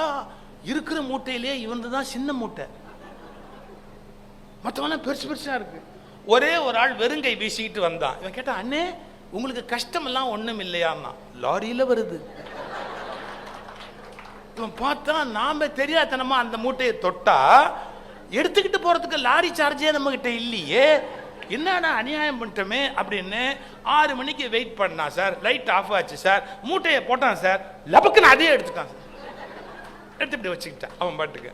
இருக்கிற மூட்டையிலே இவன் தான் சின்ன மூட்டை, மற்றவெல்லாம் பெருசு பெருசா இருக்கு. ஒரே ஒரு ஆள் வெறுங்கை வீசிக்கிட்டு வந்தான். இவன் கேட்டான், அண்ணே உங்களுக்கு கஷ்டம் எல்லாம் ஒண்ணும் இல்லையான்னா, லாரியில வருது. இவன் பார்த்தா நாம தெரியாதனமா அந்த மூட்டையை தொட்டா எடுத்துக்கிட்டு போறதுக்கு லாரி சார்ஜே நம்ம கிட்ட இல்லையே, என்னடா அநியாயம் பண்ணிட்டோமே அப்படின்னு 6 மணிக்கு வெயிட் பண்ணா சார். லைட் ஆஃப் ஆச்சு சார், மூட்டையை போட்டான் சார், லபக்குன்னு அதே எடுத்துட்டான் சார். எடுத்து இப்படி வச்சுக்கிட்டான் அவன் பாட்டுக்கு.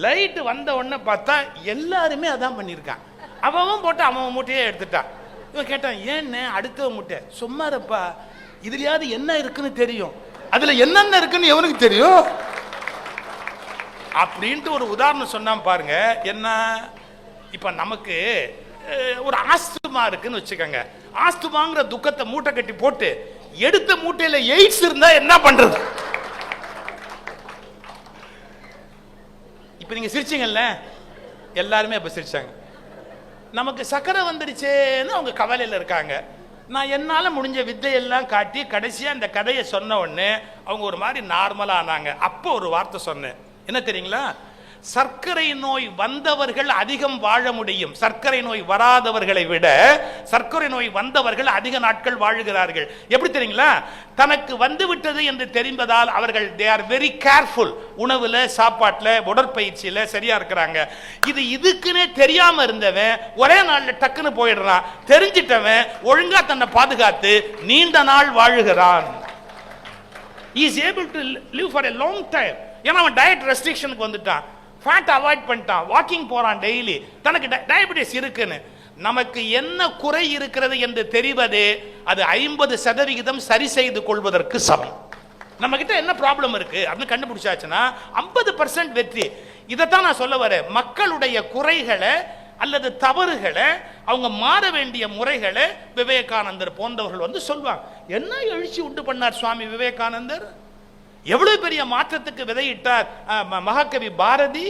லைட்டு வந்த உடனே பார்த்தா எல்லாருமே அதான் பண்ணியிருக்கான். அவன் போட்டு அவன் மூட்டையே எடுத்துட்டான். இவன் கேட்டான், ஏன்னு அடுத்த மூட்டை? சும்மா இருப்பா, இதுலயாவது என்ன இருக்குன்னு தெரியும், அதுல என்னென்ன இருக்குன்னு எவனுக்கு தெரியும் அப்படின்ட்டு ஒரு உதாரணம் சொன்னான் பாருங்க. என்ன, இப்ப நமக்கு ஒரு ஆஸ்துமா இருக்குன்னு வச்சுக்கோங்க. ஆஸ்துமாங்கிற துக்கத்தை மூட்டை கட்டி போட்டு எடுத்த மூட்டையில எய்ட்ஸ் இருந்தா என்ன பண்றது? இப்ப நீங்க சிரிச்சீங்கல்ல, எல்லாருமே இப்ப சிரிச்சாங்க. நமக்கு சக்கரை வந்துடுச்சேன்னு அவங்க கவலையில இருக்காங்க. நான் என்னால முடிஞ்ச வித்தையெல்லாம் காட்டி கடைசியா இந்த கதையை சொன்ன உடனே அவங்க ஒரு மாதிரி நார்மலா ஆனாங்க. அப்போ ஒரு வார்த்தை சொன்னேன், என்ன தெரியுங்களா? சர்க்கரை நோய் வந்தவர்கள் அதிகம் வாழ முடியும், சர்க்கரை நோய் வராதவர்களை விட சர்க்கரை நோய் வந்தவர்கள் அதிக நாட்கள் வாழுகிறார்கள். எப்படி தெரியுங்களா? தனக்கு வந்து விட்டது என்று தெரிந்ததால் அவர்கள் they are very careful, உணவுல, சாப்பாட்டுல, உடற்பயிற்சியில சரியா இருக்கிறாங்க. இது இதுக்குன்னே தெரியாம இருந்தவன் ஒரே நாள்ல டக்குன்னு போயிடுறான். தெரிஞ்சிட்டவன் ஒழுங்கா தன்னை பாதுகாத்து நீண்ட நாள் வாழுகிறான். he is able to live for a long time. ஏன்னா அவன் டயட் ரெஸ்ட்ரிக்ஷனுக்கு வந்துட்டான், ஃபேட் அவாய்ட் பண்ணிட்டான், வாக்கிங் போறான் டெய்லி, தனக்கு டயபெட்டிஸ் இருக்குன்னு. நமக்கு என்ன குறை இருக்கிறது என்று தெரிவதே அது 50% சரி செய்து கொள்வதற்கு சமம். நம்ம கிட்ட என்ன ப்ராப்ளம் இருக்கு அப்படின்னு கண்டுபிடிச்சாச்சுன்னா 50% வெற்றி. இதைத்தான் நான் சொல்ல வரேன். மக்களுடைய குறைகளை அல்லது தவறுகளை, அவங்க மாற வேண்டிய முறைகளை விவேகானந்தர் போன்றவர்கள் வந்து சொல்வாங்க. என்ன எழுச்சி உண்டு பண்ணார் சுவாமி விவேகானந்தர், எவ்வளவு பெரிய மாற்றத்துக்கு விதையிட்டார் மகாகவி பாரதி,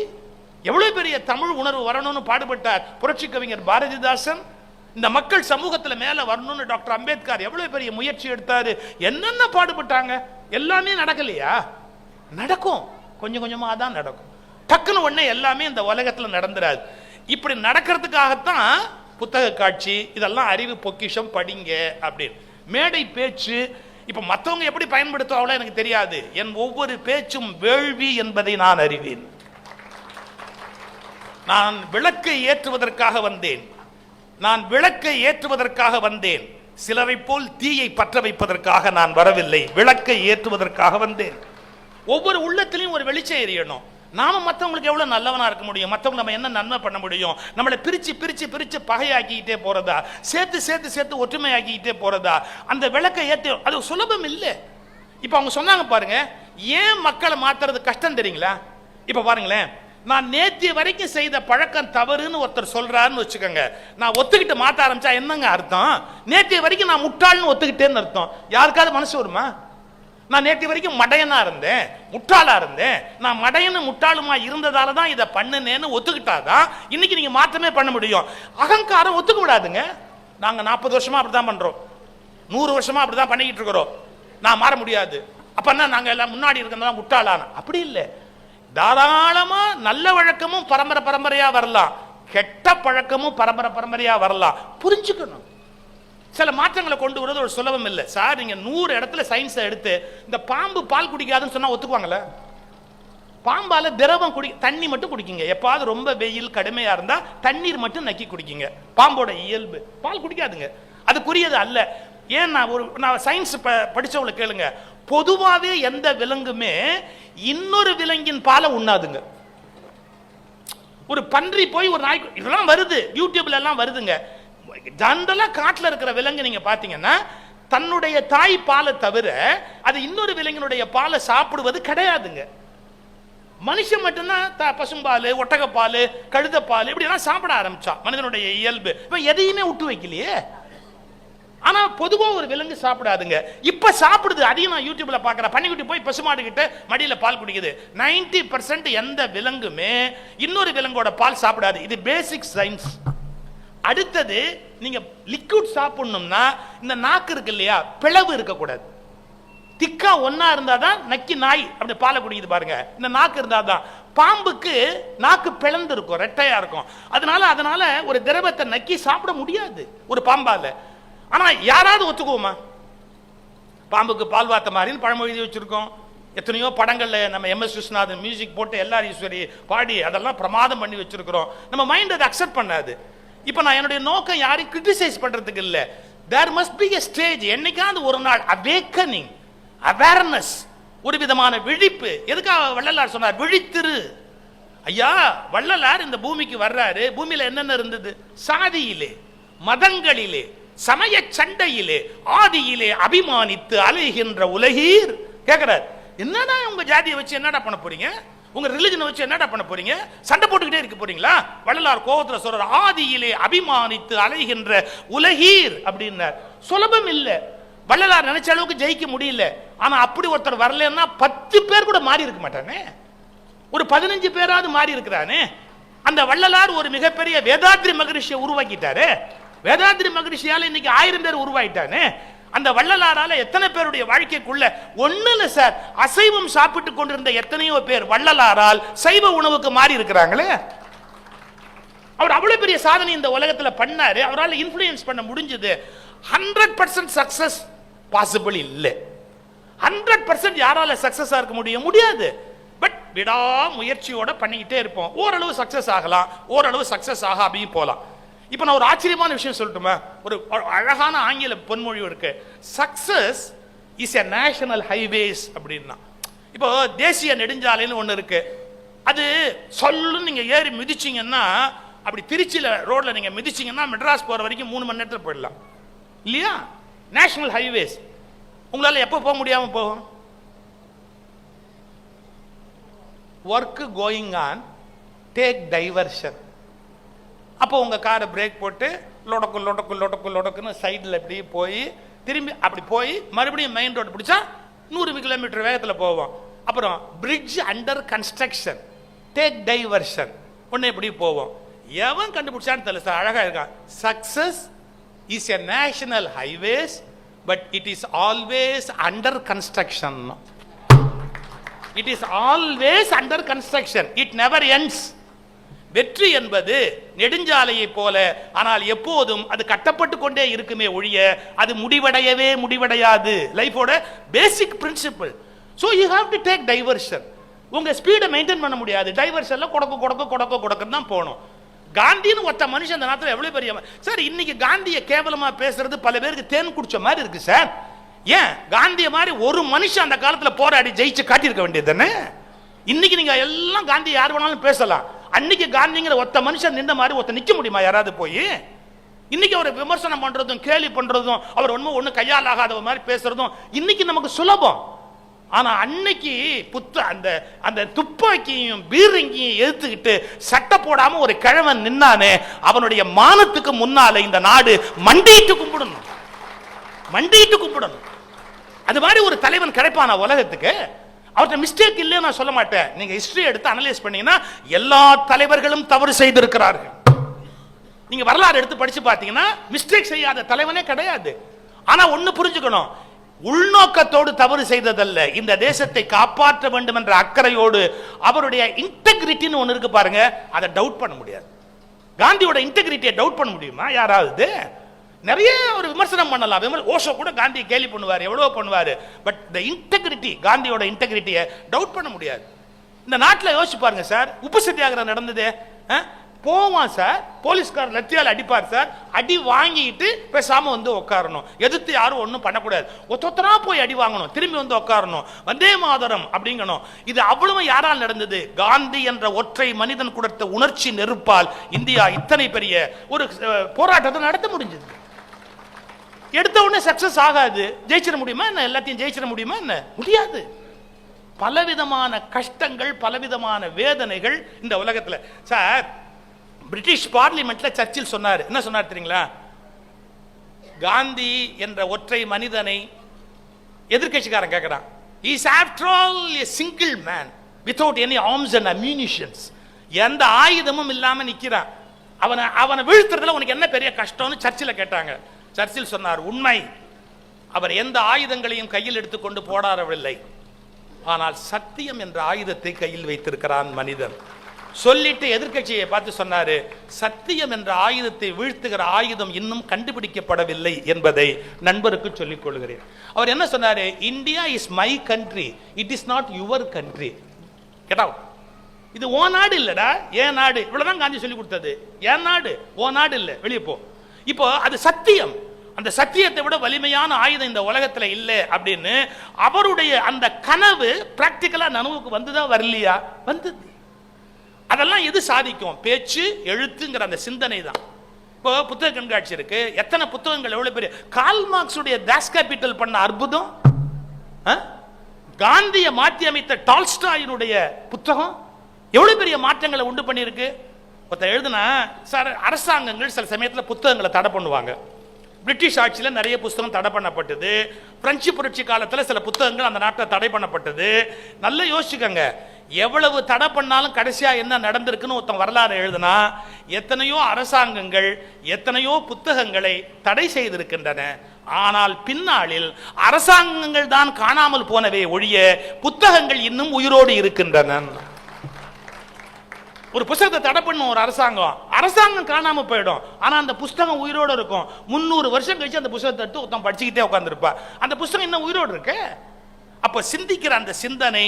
எவ்வளவு பெரிய தமிழ் உணர்வு வரணும்னு பாடுபட்டார் புரட்சி கவிஞர் பாரதிதாசன், இந்த மக்கள் சமூகத்துல மேல வரணும்னு டாக்டர் அம்பேத்கர் எவ்வளவு பெரிய முயற்சி எடுத்தாரு, என்னென்ன பாடுபட்டாங்க. எல்லாமே நடக்கலையா? நடக்கும், கொஞ்சம் கொஞ்சமா தான் நடக்கும். டக்குன்னு உடனே எல்லாமே இந்த உலகத்துல நடந்துராது. இப்படி நடக்கிறதுக்காகத்தான் புத்தக காட்சி, இதெல்லாம் அறிவு பொக்கிஷம் படிங்க அப்படின்னு. மேடை பேச்சு இப்ப மற்றவங்க எப்படி பயன்படுத்துவாங்களோ எனக்கு தெரியாது, என் ஒவ்வொரு பேச்சும் வேள்வி என்பதை நான் அறிவேன். நான் விளக்கை ஏற்றுவதற்காக வந்தேன், நான் விளக்கை ஏற்றுவதற்காக வந்தேன். சிலரை போல் தீயை பற்ற வைப்பதற்காக நான் வரவில்லை, விளக்கை ஏற்றுவதற்காக வந்தேன். ஒவ்வொரு உள்ளத்திலையும் ஒரு வெளிச்சம் எரியணும். நாம மற்றவங்களுக்கு எவ்வளவு நல்லவனா இருக்க முடியும், மற்றவங்க நம்ம என்ன நன்மை பண்ண முடியும், நம்மளை பிரிச்சு பிரிச்சு பிரிச்சு பகையாக்கிக்கிட்டே போறதா, சேர்த்து சேர்த்து சேர்த்து ஒற்றுமையாக்கிக்கிட்டே போறதா, அந்த விளக்கை ஏற்ற அது சுலபம் இல்லை. இப்ப அவங்க சொன்னாங்க பாருங்க, ஏன் மக்களை மாத்துறது கஷ்டம் தெரியுங்களா? இப்ப பாருங்களேன், நான் நேத்திய வரைக்கும் செய்த பழக்கம் தவறுன்னு ஒருத்தர் சொல்றாருன்னு வச்சுக்கோங்க, நான் ஒத்துக்கிட்டு மாத்த ஆரம்பிச்சா என்னங்க அர்த்தம்? நேத்திய வரைக்கும் நான் முட்டாள்னு ஒத்துக்கிட்டேன்னு அர்த்தம். யாருக்காவது மனசு வருமா? நான் நேற்று வரைக்கும் மடையனா இருந்தேன், முட்டாளா இருந்தேன், நான் மடையனு முட்டாளுமா இருந்ததால தான் இதை பண்ணுனேன்னு ஒத்துக்கிட்டாதான் இன்னைக்கு நீங்க மாற்றமே பண்ண முடியும். அகங்காரம் ஒத்துக்க விடாதுங்க. நாங்க 40 வருஷமா அப்படிதான் பண்றோம், 100 வருஷமா அப்படிதான் பண்ணிக்கிட்டு இருக்கிறோம், நான் மாற முடியாது. அப்பன்னா நாங்க எல்லாம் முன்னாடி இருக்கிறதா முட்டாளான? அப்படி இல்லை. தாராளமா நல்ல வழக்கமும் பரம்பரை பரம்பரையா வரலாம், கெட்ட பழக்கமும் பரம்பரை பரம்பரையா வரலாம். புரிஞ்சுக்கணும். சில மாற்றங்களை கொண்டு வரது ஒரு சுலபம் இல்லை சார். நீங்க 100 இடத்துல சயின்ஸை எடுத்து இந்த பாம்பு பால் குடிக்காதுன்னு சொன்னா ஒத்துக்குவாங்கல்ல? பாம்பால திரவம் தண்ணி மட்டும் குடிக்குங்க. எப்பாவது ரொம்ப வெயில் கடுமையா இருந்தா தண்ணீர் மட்டும் நக்கி குடிக்குங்க. பாம்போட இயல்பு பால் குடிக்காதுங்க. அதுக்குரியது அல்ல. ஏன் நான் சயின்ஸ் படிச்சவங்களை கேளுங்க. பொதுவாவே எந்த விலங்குமே இன்னொரு விலங்கின் பாலை உண்ணாதுங்க. ஒரு பன்றி போய் ஒரு நாய், இதெல்லாம் வருது யூடியூப்ல எல்லாம் வருதுங்க. ஜெனரலா காட்டுல இருக்கிற விலங்கு நீங்க பாத்தீங்கன்னா தன்னுடைய தாய் பாலை தவிர அது இன்னொரு விலங்கினுடைய பாலை சாப்பிடுவது கிடையாதுங்க. மனுஷன் மட்டும்தான் பசும்பால், ஒட்டகப்பால், கழுதப்பால் இப்படி எல்லாம் சாப்பிட ஆரம்பிச்சா மனிதனுடைய இயல்பு. எதையுமே விட்டு வைக்கலையே. ஆனா பொதுவா ஒரு விலங்கு சாப்பிடாதுங்க. இப்ப சாப்பிடுது. அதையும் நான் யூடியூப்ல பாக்குறேன். பன்னிக்குட்டி போய் பசுமாடு கிட்ட மடியில பால் குடிக்குது. 90% எந்த விலங்குமே இன்னொரு விலங்கோட பால் சாப்பிடாது. இது பேசிக் சயின்ஸ். அடுத்தது, நீங்க லிக்விட் சாப்பிடணும்னா இந்த நாக்கு இருக்கு இல்லையா, பிளவு இருக்கக்கூடாது. திக்கா ஒன்னா இருந்தாதான் நக்கி நாய் அப்படி பாலை குடிக்குது பாருங்க. இந்த நாக்கு இருந்தாதான். பாம்புக்கு நாக்கு பிளந்து இருக்கும், ரெட்டையா இருக்கும். அதனால ஒரு திரவத்தை நக்கி சாப்பிட முடியாது ஒரு பாம்பால. ஆனா யாராவது ஒத்துக்குவோமா? பாம்புக்கு பால் வாத்த மாதிரின்னு பழமொழி வச்சிருக்கோம். எத்தனையோ படங்கள்ல நம்ம MS விஸ்வநாதன் மியூசிக் போட்டு எல்லார் ஈஸ்வரி பாடி அதெல்லாம் பிரமாதம் பண்ணி வச்சிருக்கிறோம். நம்ம மைண்ட் அதை அக்செப்ட் பண்ணாது. இப்ப நான் என்னுடைய நோக்கம் யாரையும் கிரிட்டிசைஸ் பண்றதுக்கு இல்ல. There must be a stage. என்னைக்காவது ஒரு நாள் அவேக்கனிங், அவேர்னஸ், ஒரு விதமான விழிப்பு. எதுக்காக வள்ளலார் சொன்னார் விழித்திரு? ஐயா, வள்ளலார் இந்த பூமிக்கு வர்றாரு. பூமியில என்னென்ன இருந்தது? சாதியிலே, மதங்களிலே, சமய சண்டையிலே, ஆதியிலே அபிமானித்து அலைகின்ற உலகீர் கேட்கிறார். என்னடா உங்க ஜாதியை வச்சு என்னடா பண்ண போறீங்க? உங்க ரிலிஜனை வச்சு என்னடா பண்ண போறீங்க? சண்டை போட்டுக்கிட்டே இருக்க போறீங்களா? வள்ளலார் கோபத்துல சொல்றார், ஆதியிலே அபிமானித்து அலைகின்ற உலகீர் அப்படின்னார். சுலபம் இல்ல. வள்ளலார் நினைச்ச அளவுக்கு ஜெயிக்க முடியல. ஆனா அப்படி ஒருத்தர் வரலன்னா 10 பேர் கூட மாறி இருக்க மாட்டானே. ஒரு 15 பேராவது மாறி இருக்கிறானே. அந்த வள்ளலார் ஒரு மிகப்பெரிய வேதாத்ரி மகரிஷியை உருவாக்கிட்டாரு. வேதாத்ரி மகரிஷியால இன்னைக்கு 1000 பேர் உருவாயிட்டானே. அந்த வள்ளலாரால எத்தனை பேருடைய வாழ்க்கைக்குள்ள ஒண்ணுல சார் அசைவம் சாப்பிட்டு கொண்டிருந்த எத்தனையோ பேர் வள்ளலாரால் சைவ உணவுக்கு மாறி இருக்கிறாங்களே. அவர் அவ்வளவு பெரிய சாதனை இந்த உலகத்துல பண்ணாரு. அவரால் இன்ஃப்ளூயன்ஸ் பண்ண முடிஞ்சது. 100% சக்சஸ் பாசிபிள் இல்ல. 100% யாரால சக்சஸா இருக்க முடியாது. பட் விடா முயற்சியோட பண்ணிக்கிட்டே இருப்போம். ஓரளவு சக்சஸ் ஆகலாம், ஓரளவு சக்சஸ் ஆகாம போலாம். இப்ப நான் ஒரு ஆச்சரியமான விஷயம் சொல்லட்டுமா? ஒரு அழகான ஆங்கில பொன்மொழி இருக்கு. Success is a national highways அப்படின்னா. இப்போ தேசிய நெடுஞ்சாலைன்னு ஒண்ணு இருக்கு. அது சொல்லு நீங்க ஏறி மிதிச்சீங்கன்னா, அப்படி திருச்சியில ரோட்ல நீங்க மிதிச்சீங்கன்னா மெட்ராஸ் போற வரைக்கும் 3 மணி நேரத்தில் போயிடலாம் இல்லையா? National highways. உங்களால எப்ப போக முடியாம போகும்? Work going on, take diversion. அப்போ உங்க காரை பிரேக் போட்டு லொடக்கு லொடக்கு லொடக்கு லொடக்குன்னு சைடில் இப்படி போய் திரும்பி அப்படி போய் மறுபடியும் மெயின் ரோடு பிடிச்சா 100 கிலோமீட்டர் வேகத்தில் போவோம். அப்புறம் bridge under construction, take diversion, உடனே இப்படி போவோம். எவன் கண்டுபிடிச்சான்னு தெரியல சார், அழகா இருக்கான். Success is a national highways but it is always under construction. It is always under construction. It never ends. வெற்றி என்பது நெடுஞ்சாலையை போல, ஆனால் எப்போதும் அது கட்டப்பட்டு கொண்டே இருக்குமே ஒழிய அது முடிவடையாது. லைஃபோட basic principle. So you have to take diversion. உங்க ஸ்பீடை மெயின்டைன் பண்ண முடியாது. டைவர்ஷன்ல கொடக்கு தான் போகணும். காந்தின்னு ஒத்த மனுஷன் அந்த நேரத்தில் எவ்வளவு பெரிய சார். இன்னைக்கு காந்தியை கேவலமா பேசுறது பல பேருக்கு தேன் குடிச்ச மாதிரி இருக்கு சார். ஏன் காந்திய மாதிரி ஒரு மனுஷன் அந்த காலத்துல போராடி ஜெயிச்சு காட்டியிருக்க வேண்டியது தானே? இன்னைக்கு நீங்க எல்லாம் காந்தி யார் வேணாலும் பேசலாம். அன்னைக்கு காந்திங்கிற ஒத்த மனுஷன் நின்ற மாதிரி ஒருத்த நிக்க முடியுமா யாராவது போய்? இன்னைக்கு அவரை விமர்சனம் பண்றதும் கேலி பண்றதும் அவர் ஒண்ணு கையால் ஆகாத மாதிரி பேசுறதும் இன்னைக்கு நமக்கு சுலபம். ஆனா அன்னைக்கு அந்த துப்பாக்கியும் பீரங்கியும் எதிர்த்துக்கிட்டு சட்டை போடாம ஒரு கிழவன் நின்னானே, அவனுடைய மானத்துக்கு முன்னால இந்த நாடு மண்டிட்டு கும்பிடணும். அது மாதிரி ஒரு தலைவன் கிடைப்பான உலகத்துக்கு. அவர்கிட்ட மிஸ்டேக் இல்லைன்னு நான் சொல்ல மாட்டேன். நீங்க ஹிஸ்டரி எடுத்து அனலைஸ் பண்ணீங்கன்னா எல்லா தலைவர்களும் தவறு செய்திருக்கிறார்கள். நீங்க வரலாறு எடுத்து படிச்சு பார்த்தீங்கன்னா மிஸ்டேக் செய்யாத தலைவனே கிடையாது. ஆனா ஒன்னு புரிஞ்சுக்கணும், உள்நோக்கத்தோடு தவறு செய்ததல்ல, இந்த தேசத்தை காப்பாற்ற வேண்டும் என்ற அக்கறையோடு அவருடைய இன்டெகிரிட்டின்னு ஒன்னு இருக்கு பாருங்க, அதை டவுட் பண்ண முடியாது. காந்தியோட இன்டெகிரிட்டியை டவுட் பண்ண முடியுமா யாராவது? நிறைய ஒரு விமர்சனம் பண்ணலாம். ஓஷோ கூட காந்தி கேலி பண்ணுவார், எவ்வளவோ பண்ணுவார். பட் த இன்டெகிரிட்டி, காந்தியோட இன்டெகிரிட்டியை டவுட் பண்ண முடியாது. இந்த நாட்டில் யோசிச்சு பாருங்க சார், உப்பு சத்தியாகிரகம் நடந்தது. போவான் சார், போலீஸ்கார் லத்தியால் அடிப்பார் சார், அடி வாங்கிட்டு பேசாம வந்து உட்காரணும், எதிர்த்து யாரும் ஒன்றும் பண்ணக்கூடாது, ஒத்தொத்தனா போய் அடி வாங்கணும், திரும்பி வந்து உட்காரணும், வந்தே மாதரம் அப்படிங்கணும். இது அவ்வளவு யாரால் நடந்தது? காந்தி என்ற ஒற்றை மனிதன் கொடுத்த உணர்ச்சி நெருப்பால் இந்தியா இத்தனை பெரிய ஒரு போராட்டத்தை நடத்த முடிஞ்சது. எடுத்த உடனே சக்சஸ் ஆகாது. ஜெயிச்சிட முடியுமா என்ன? எல்லாத்தையும் ஜெயிச்சிட முடியுமா என்ன? முடியாது. பலவிதமான கஷ்டங்கள், பலவிதமான வேதனைகள் இந்த உலகத்தில். சார், பிரிட்டிஷ் பார்லிமெண்ட்ல சர்ச்சில் சொன்னார். என்ன சொன்னார் தெரியுங்களா? காந்தி என்ற ஒற்றை மனிதனை எதிர்க்கட்சிக்காரன் கேட்கிறான், is after all a single man without any arms and ammunitions. எந்த ஆயுதமும் இல்லாம நிக்கிறான், அவனை வீழ்த்துறதுல உனக்கு என்ன பெரிய கஷ்டம்னு சர்ச்சில் கேட்டாங்க. சர்ச்சில் சொன்னார், உண்மை, அவர் எந்த ஆயுதங்களையும் கையில் எடுத்துக்கொண்டு போராடவில்லை, ஆனால் சத்தியம் என்ற ஆயுதத்தை கையில் வைத்திருக்கிறான் மனிதன். சொல்லிட்டு எதிர்க்கட்சியை பார்த்து சொன்னாரு, சத்தியம் என்ற ஆயுதத்தை வீழ்த்துகிற ஆயுதம் இன்னும் கண்டுபிடிக்கப்படவில்லை என்பதை நண்பருக்கு சொல்லிக் கொள்கிறேன். அவர் என்ன சொன்னாரு? India is my country, it is not your country. Get out. இது ஓ நாடு இல்லடா, ஏன் நாடு. இவ்வளவுதான் காந்தி சொல்லி கொடுத்தது. ஏன் நாடு, ஓ நாடு இல்ல, வெளியே போ. இப்போ அது சத்தியம். அந்த சத்தியத்தை விட வலிமையான ஆயுதம் இந்த உலகத்துல இல்லை அப்படின்னு அவருடைய அந்த கனவு பிராக்டிக்கலா நனவுக்கு வந்துதான் வரலையா? வந்தது. அதெல்லாம் எது சாதிக்கும்? பேச்சு, எழுத்துங்கிற அந்த சிந்தனை தான். இப்போ புத்தக கண்காட்சி இருக்கு, எத்தனை புத்தகங்கள், எவ்வளவு பெரிய. கார்ல் மார்க்ஸுடைய தாஸ் கேபிட்டல் பண்ண அற்புதம், காந்தியை மாற்றி அமைத்த டால்ஸ்டாயினுடைய புத்தகம் எவ்வளவு பெரிய மாற்றங்களை உண்டு பண்ணியிருக்கு. ஒருத்தர் எழுதுனா, சார், அரசாங்கங்கள் சில சமயத்தில் புத்தகங்களை தடை பண்ணுவாங்க. பிரிட்டிஷ் ஆட்சியில் நிறைய புத்தகம் தடை பண்ணப்பட்டது. பிரெஞ்சு புரட்சி காலத்தில் சில புத்தகங்கள் அந்த நாட்டில் தடை பண்ணப்பட்டது. நல்லா யோசிச்சுக்கங்க, எவ்வளவு தடை பண்ணாலும் கடைசியா என்ன நடந்திருக்குன்னு ஒருத்தன் வரலாறு எழுதுனா, எத்தனையோ அரசாங்கங்கள் எத்தனையோ புத்தகங்களை தடை செய்திருக்கின்றன. ஆனால் பின்னாளில் அரசாங்கங்கள் தான் காணாமல் போனவே ஒழிய புத்தகங்கள் இன்னும் உயிரோடு இருக்கின்றன. ஒரு புத்தகத்தை தடை பண்ணும் ஒரு அரசாங்கம் காணாம போயிடும், ஆனா அந்த புத்தகம் உயிரோடு இருக்கும். 300 வருஷம் கழிச்சு அந்த புத்தகத்தை எடுத்து ஒருத்தன் படிச்சுக்கிட்டே உட்கார்ந்துருப்பா. அந்த புத்தகம் இன்னும் உயிரோடு இருக்கு. அப்ப சிந்திக்கிற அந்த சிந்தனை,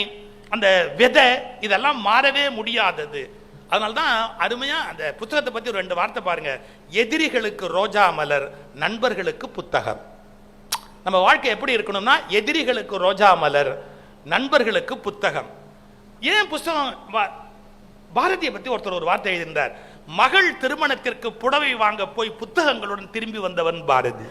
அந்த விதை, இதெல்லாம் மாறவே முடியாதது. அதனால்தான் அருமையா அந்த புத்தகத்தை பத்தி ஒரு 2 வார்த்தை பாருங்க. எதிரிகளுக்கு ரோஜா மலர், நண்பர்களுக்கு புத்தகம். நம்ம வாழ்க்கை எப்படி இருக்கணும்னா, எதிரிகளுக்கு ரோஜா மலர், நண்பர்களுக்கு புத்தகம். ஏன் புத்தகம்? பாரதியை பத்தி ஒருத்தர் ஒரு வார்த்தை எழுதியிருந்தார், மகள் திருமணத்திற்கு புடவை வாங்க போய் புத்தகங்களுடன் திரும்பி வந்தவன் பாரதி.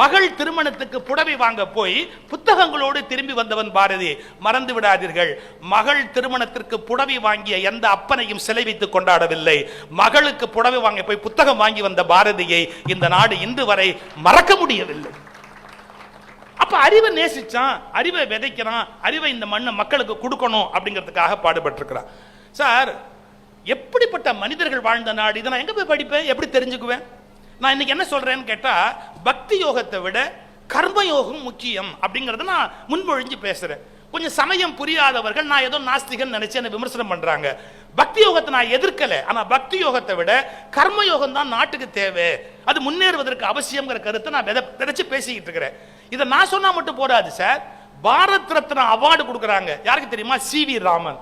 மகள் திருமணத்துக்கு புடவை வாங்க போய் புத்தகங்களோடு திரும்பி வந்தவன் பாரதி. மறந்து விடாதீர்கள், மகள் திருமணத்திற்கு புடவை வாங்கிய எந்த அப்பனையும் சிலை வைத்து கொண்டாடவில்லை. மகளுக்கு புடவை வாங்க போய் புத்தகம் வாங்கி வந்த பாரதியை இந்த நாடு இன்று வரை மறக்க முடியவில்லை. அப்ப அறிவை நேசிச்சான், அறிவை விதைக்கிறான், அறிவை இந்த மண்ணை மக்களுக்கு கொடுக்கணும் அப்படிங்கிறதுக்காக பாடுபட்டிருக்கிறான். சார், எப்படிப்பட்ட மனிதர்கள் வாழ்ந்த நாடு இதை நான் எங்க போய் படிப்பேன், எப்படி தெரிஞ்சுக்குவேன்? நான் இன்னைக்கு என்ன சொல்றேன்னு கேட்டா, பக்தி யோகத்தை விட கர்மயோகம் முக்கியம் அப்படிங்கறத நான் முன்மொழிஞ்சு பேசுறேன். கொஞ்சம் சமயம் புரியாதவர்கள் நான் ஏதோ நாஸ்திகன் நினைச்சு என்ன விமர்சனம் பண்றாங்க. பக்தி யோகத்தை நான் எதிர்க்கல, ஆனா பக்தி யோகத்தை விட கர்மயோகம் தான் நாட்டுக்கு தேவை, அது முன்னேறுவதற்கு அவசியம்ங்கிற கருத்தை நான் விதைச்சு பேசிக்கிட்டு இருக்கிறேன். இதை நான் சொன்னா மட்டும் போராது சார். பாரத் ரத்னா அவார்டு கொடுக்கறாங்க. யாருக்கு தெரியுமா? CV. Raman,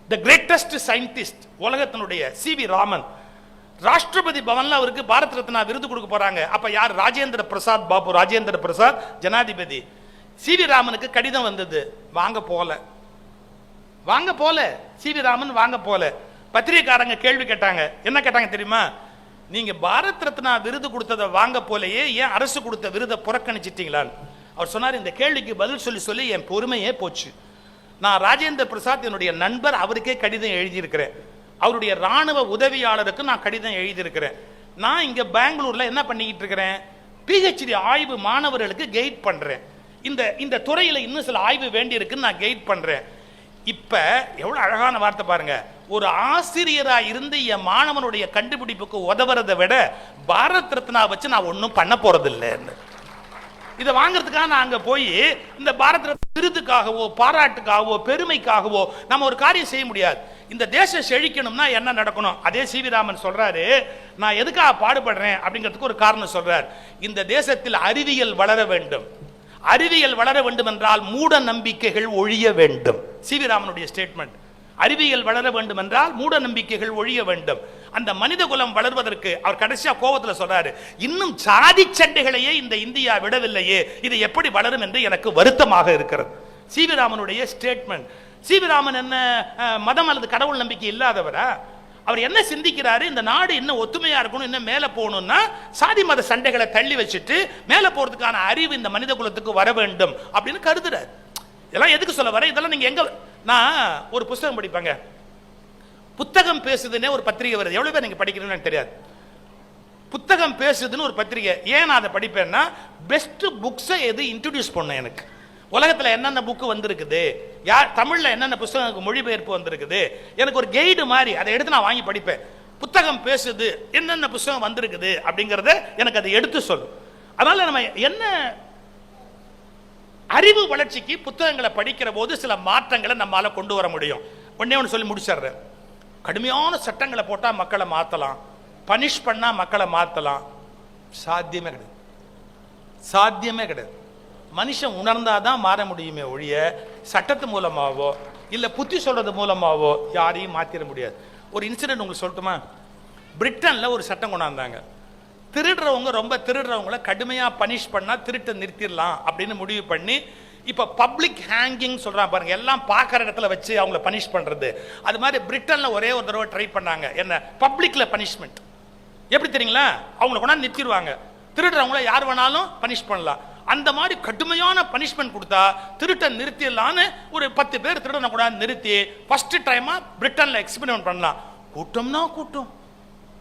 the greatest scientist உலகத்தினுடைய சி.வி. ராமன். ராஷ்டிரபதி பவன்ல அவருக்கு பாரத் ரத்னா விருது கொடுக்க போறாங்க. அப்ப யார்? ராஜேந்திர பிரசாத் பாபு, ராஜேந்திர பிரசாத் ஜனாதிபதி. சி.வி. ராமனுக்கு கடிதம் வந்தது, வாங்க போல. சி.வி. ராமன் வாங்க போல. பத்திரிகைக்காரங்க கேள்வி கேட்டாங்க. என்ன கேட்டாங்க தெரியுமா? நீங்க பாரத் ரத்னா விருது கொடுத்ததை வாங்க போலயே ஏன் அரசு கொடுத்த விருதை புறக்கணிச்சிட்டீங்களான்னு. அவர் சொன்னார், இந்த கேள்விக்கு பதில் சொல்லி சொல்லி என் பொறுமையே போச்சு. நான் ராஜேந்திர பிரசாத் என்னுடைய நண்பர், அவருக்கே கடிதம் எழுதியிருக்கிறேன். அவருடைய ராணுவ உதவியாளருக்கு நான் கடிதம் எழுதியிருக்கிறேன். நான் இங்க பெங்களூர்ல என்ன பண்ணிக்கிட்டு இருக்கிறேன்? PhD ஆய்வு மாணவர்களுக்கு கைட் பண்றேன். இந்த துறையில இன்னும் சில ஆய்வு வேண்டி இருக்குன்னு நான் கைட் பண்றேன். இப்ப எவ்வளவு அழகான வார்த்தை பாருங்க. ஒரு ஆசிரியரா இருந்து என் மாணவனுடைய கண்டுபிடிப்புக்கு உதவுறதை விட பாரத் ரத்னா வச்சு நான் ஒன்றும் பண்ண போறது இல்லைன்னு. இதை வாங்கறதுக்காக நான் அங்க போய் இந்த பாரத் ரத்னா விருதுக்காகவோ பாராட்டுக்காகவோ பெருமைக்காகவோ நம்ம ஒரு காரியம் செய்ய முடியாது. இந்த தேசம் செழிக்கணும்னா என்ன நடக்கணும்? அதே சி.வி. ராமன் சொல்றாரு, நான் எதுக்காக பாடுபடுறேன் அப்படிங்கிறதுக்கு ஒரு காரணம் சொல்றார். இந்த தேசத்தில் அறிவியல் வளர வேண்டும். அறிவியல் வளர வேண்டும் என்றால் மூட நம்பிக்கைகள் ஒழிய வேண்டும். சி.வி. ராமனுடைய ஸ்டேட்மெண்ட். அறிவியல் வளர வேண்டும் என்றால் மூட நம்பிக்கைகள் ஒழிய வேண்டும். அந்த மனித குலம் வளர்வதற்கு அவர் கடைசியா கோபத்தில் சொல்றாரு, இன்னும் சாதி சண்டைகளையே இந்த இந்தியா விடவில்லையே, இது எப்படி வளரும் என்று எனக்கு வருத்தமாக இருக்கிறது. சி.வி. ராமனுடைய ஸ்டேட்மெண்ட். சி.வி. ராமன் என்ன மதம் அல்லது கடவுள் நம்பிக்கை இல்லாதவரா? அவர் என்ன சிந்திக்கிறாரு? இந்த நாடு இன்னும் ஒத்துமையா இருக்கணும், இன்னும் மேல போகணும்னா சாதி மத சண்டைகளை தள்ளி வச்சுட்டு மேல போறதுக்கான அறிவு இந்த மனித குலத்துக்கு வர வேண்டும் அப்படின்னு கருதுறாரு. இதெல்லாம் எதுக்கு சொல்ல வர? இதெல்லாம் நீங்க எங்க, நான் ஒரு புத்தகம் படிப்பாங்க, புத்தகம் பேசுதுன்னே ஒரு பத்திரிகை வருது. எவ்வளவு பேர் நீங்க படிக்கிறீங்கன்னு எனக்கு தெரியாது. புத்தகம் பேசுதுன்னு ஒரு பத்திரிகை. ஏன் நான் அதை படிப்பேன்னா, பெஸ்ட் புக்ஸை எது இன்ட்ரோடியூஸ் பண்ண எனக்கு. உலகத்தில் என்னென்ன புக்கு வந்திருக்குது, யார் தமிழில் என்னென்ன புத்தகங்களுக்கு மொழிபெயர்ப்பு வந்திருக்குது, எனக்கு ஒரு கைடு மாதிரி அதை எடுத்து நான் வாங்கி படிப்பேன். புத்தகம் பேசுது, என்னென்ன புத்தகம் வந்திருக்குது அப்படிங்கிறத எனக்கு அதை எடுத்து சொல்லும். அதனால நம்ம என்ன அறிவு வளர்ச்சிக்கு புத்தகங்களை படிக்கிற போது சில மாற்றங்களை நம்மளால கொண்டு வர முடியும். ஒன்னே ஒன்று சொல்லி முடிச்சிடுறேன். கடுமையான சட்டங்களை போட்டால் மக்களை மாற்றலாம், பனிஷ் பண்ணா மக்களை மாற்றலாம், சாத்தியமே கிடையாது. சாத்தியமே கிடையாது. மனுஷன் உணர்ந்தாதான் மாற முடியுமே ஒழிய சட்டத்து மூலமாவோ இல்லை புத்தி சொல்றது மூலமாவோ யாரையும் மாற்றிட முடியாது. ஒரு இன்சிடென்ட் உங்களுக்கு சொல்லட்டுமா? பிரிட்டன்ல ஒரு சட்டம் கொண்டாந்தாங்க. திருடுறவங்க ரொம்ப திருடுறவங்களை கடுமையாக பனிஷ் பண்ணா திருட்டை நிறுத்திடலாம் அப்படின்னு முடிவு பண்ணி இப்போ பப்ளிக் ஹேங்கிங் சொல்றாங்க பாருங்க, எல்லாம் பார்க்குற இடத்துல வச்சு அவங்கள பனிஷ் பண்றது. அது மாதிரி பிரிட்டன்ல ஒரே ஒரு தடவை ட்ரை பண்ணாங்க. என்ன? பப்ளிக்ல பனிஷ்மெண்ட். எப்படி தெரியுங்களா? அவங்கள கொண்டாந்து நிறுத்திடுவாங்க. திருடுறவங்கள யார் வேணாலும் பனிஷ் பண்ணலாம். அந்த மாதிரி கடுமையான பனிஷ்மெண்ட் கொடுத்தா திருட்டை நிறுத்திடலான்னு ஒரு 10 பேர் திருடனை கூட நிறுத்தி ஃபர்ஸ்ட் டைமா பிரிட்டன்ல எக்ஸ்பெரிமெண்ட் பண்ணலாம். கூட்டம்னா கூட்டம்,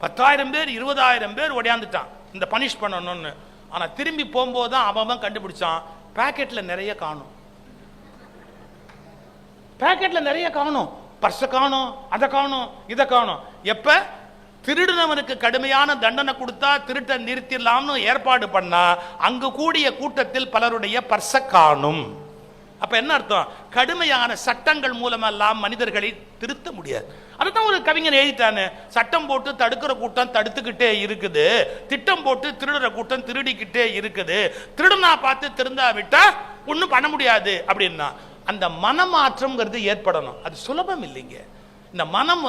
10,000 பேர் 20,000 பேர் ஒடியாந்துட்டான் இந்த பனிஷ் பண்ணணும்னு. ஆனா திரும்பி போகும்போது தான் அவன் கண்டுபிடிச்சான், பாக்கெட்ல நிறைய காணும், பாக்கெட்ல நிறைய காணும், பர்ஸ காணும், அதை காணும், இதை காணும். எப்ப திருடுனவனுக்கு கடுமையான தண்டனை கொடுத்தா திருட்டை நிறுத்திடலாம்னு ஏற்பாடு பண்ணா அங்கு கூடிய கூட்டத்தில் பலருடைய பர்ஸ காணும். அப்ப என்ன அர்த்தம்? கடுமையான சட்டங்கள் மூலமெல்லாம் மனிதர்களை திருத்த முடியாது. அதுதான் ஒரு கவிஞன் எழுதிட்டானு, சட்டம் போட்டு தடுக்கிற கூட்டம் தடுத்துக்கிட்டே இருக்குது, திட்டம் போட்டு திருடுற கூட்டம் திருடிக்கிட்டே இருக்குது, திருடனா பார்த்து திருந்தா விட்டா ஒன்னும் பண்ண முடியாது அப்படின்னா. அந்த மனமாற்றம்ங்கிறது ஏற்படணும். அது சுலபம் இல்லைங்க. இந்த மனம்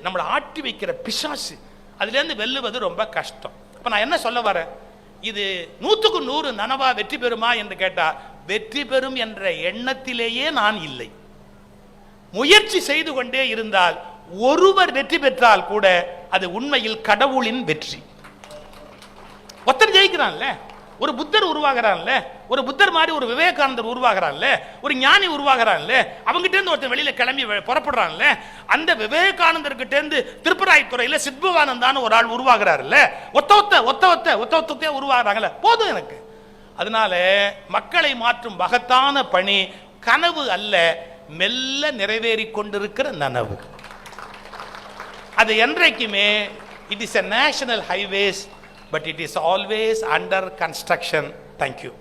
நம்மளை ஆட்டி வைக்கிற பிசாசு, அதுல இருந்து வெல்லுவது ரொம்ப கஷ்டம். இப்ப நான் என்ன சொல்ல வரேன், இது 100க்கு 100 நனவா வெற்றி பெறுமா என்று கேட்டா, வெற்றி பெறும் என்ற எண்ணத்திலேயே நான் இல்லை. முயற்சி செய்து கொண்டே இருந்தால் ஒருவர் வெற்றி பெற்றால் கூட அது உண்மையில் கடவுளின் வெற்றி. ஒருத்தர் ஜெயிக்கிறான்ல, ஒரு புத்தர் உருவாகிறான்ல, ஒரு புத்தர் மாதிரி ஒரு விவேகானந்தர் உருவாகிறான்ல, ஒரு ஞானி உருவாகிறான்ல, அவங்ககிட்ட இருந்து ஒருத்தர் வெளியில கிளம்பி புறப்படுறான்ல, அந்த விவேகானந்தர் கிட்ட இருந்து திருப்பராய்த்துறையில சித்பவானந்தான்னு ஒரு ஆள் உருவாகிறாருல்ல, ஒத்த உருவாகிறாங்கல்ல, போதும் எனக்கு. அதனால மக்களை மாற்றும் மகத்தான பணி கனவு அல்ல, மெல்ல நிறைவேறி கொண்டிருக்கிற நனவு. அது என்றைக்குமே it is a national highways, but it is always under construction. Thank you.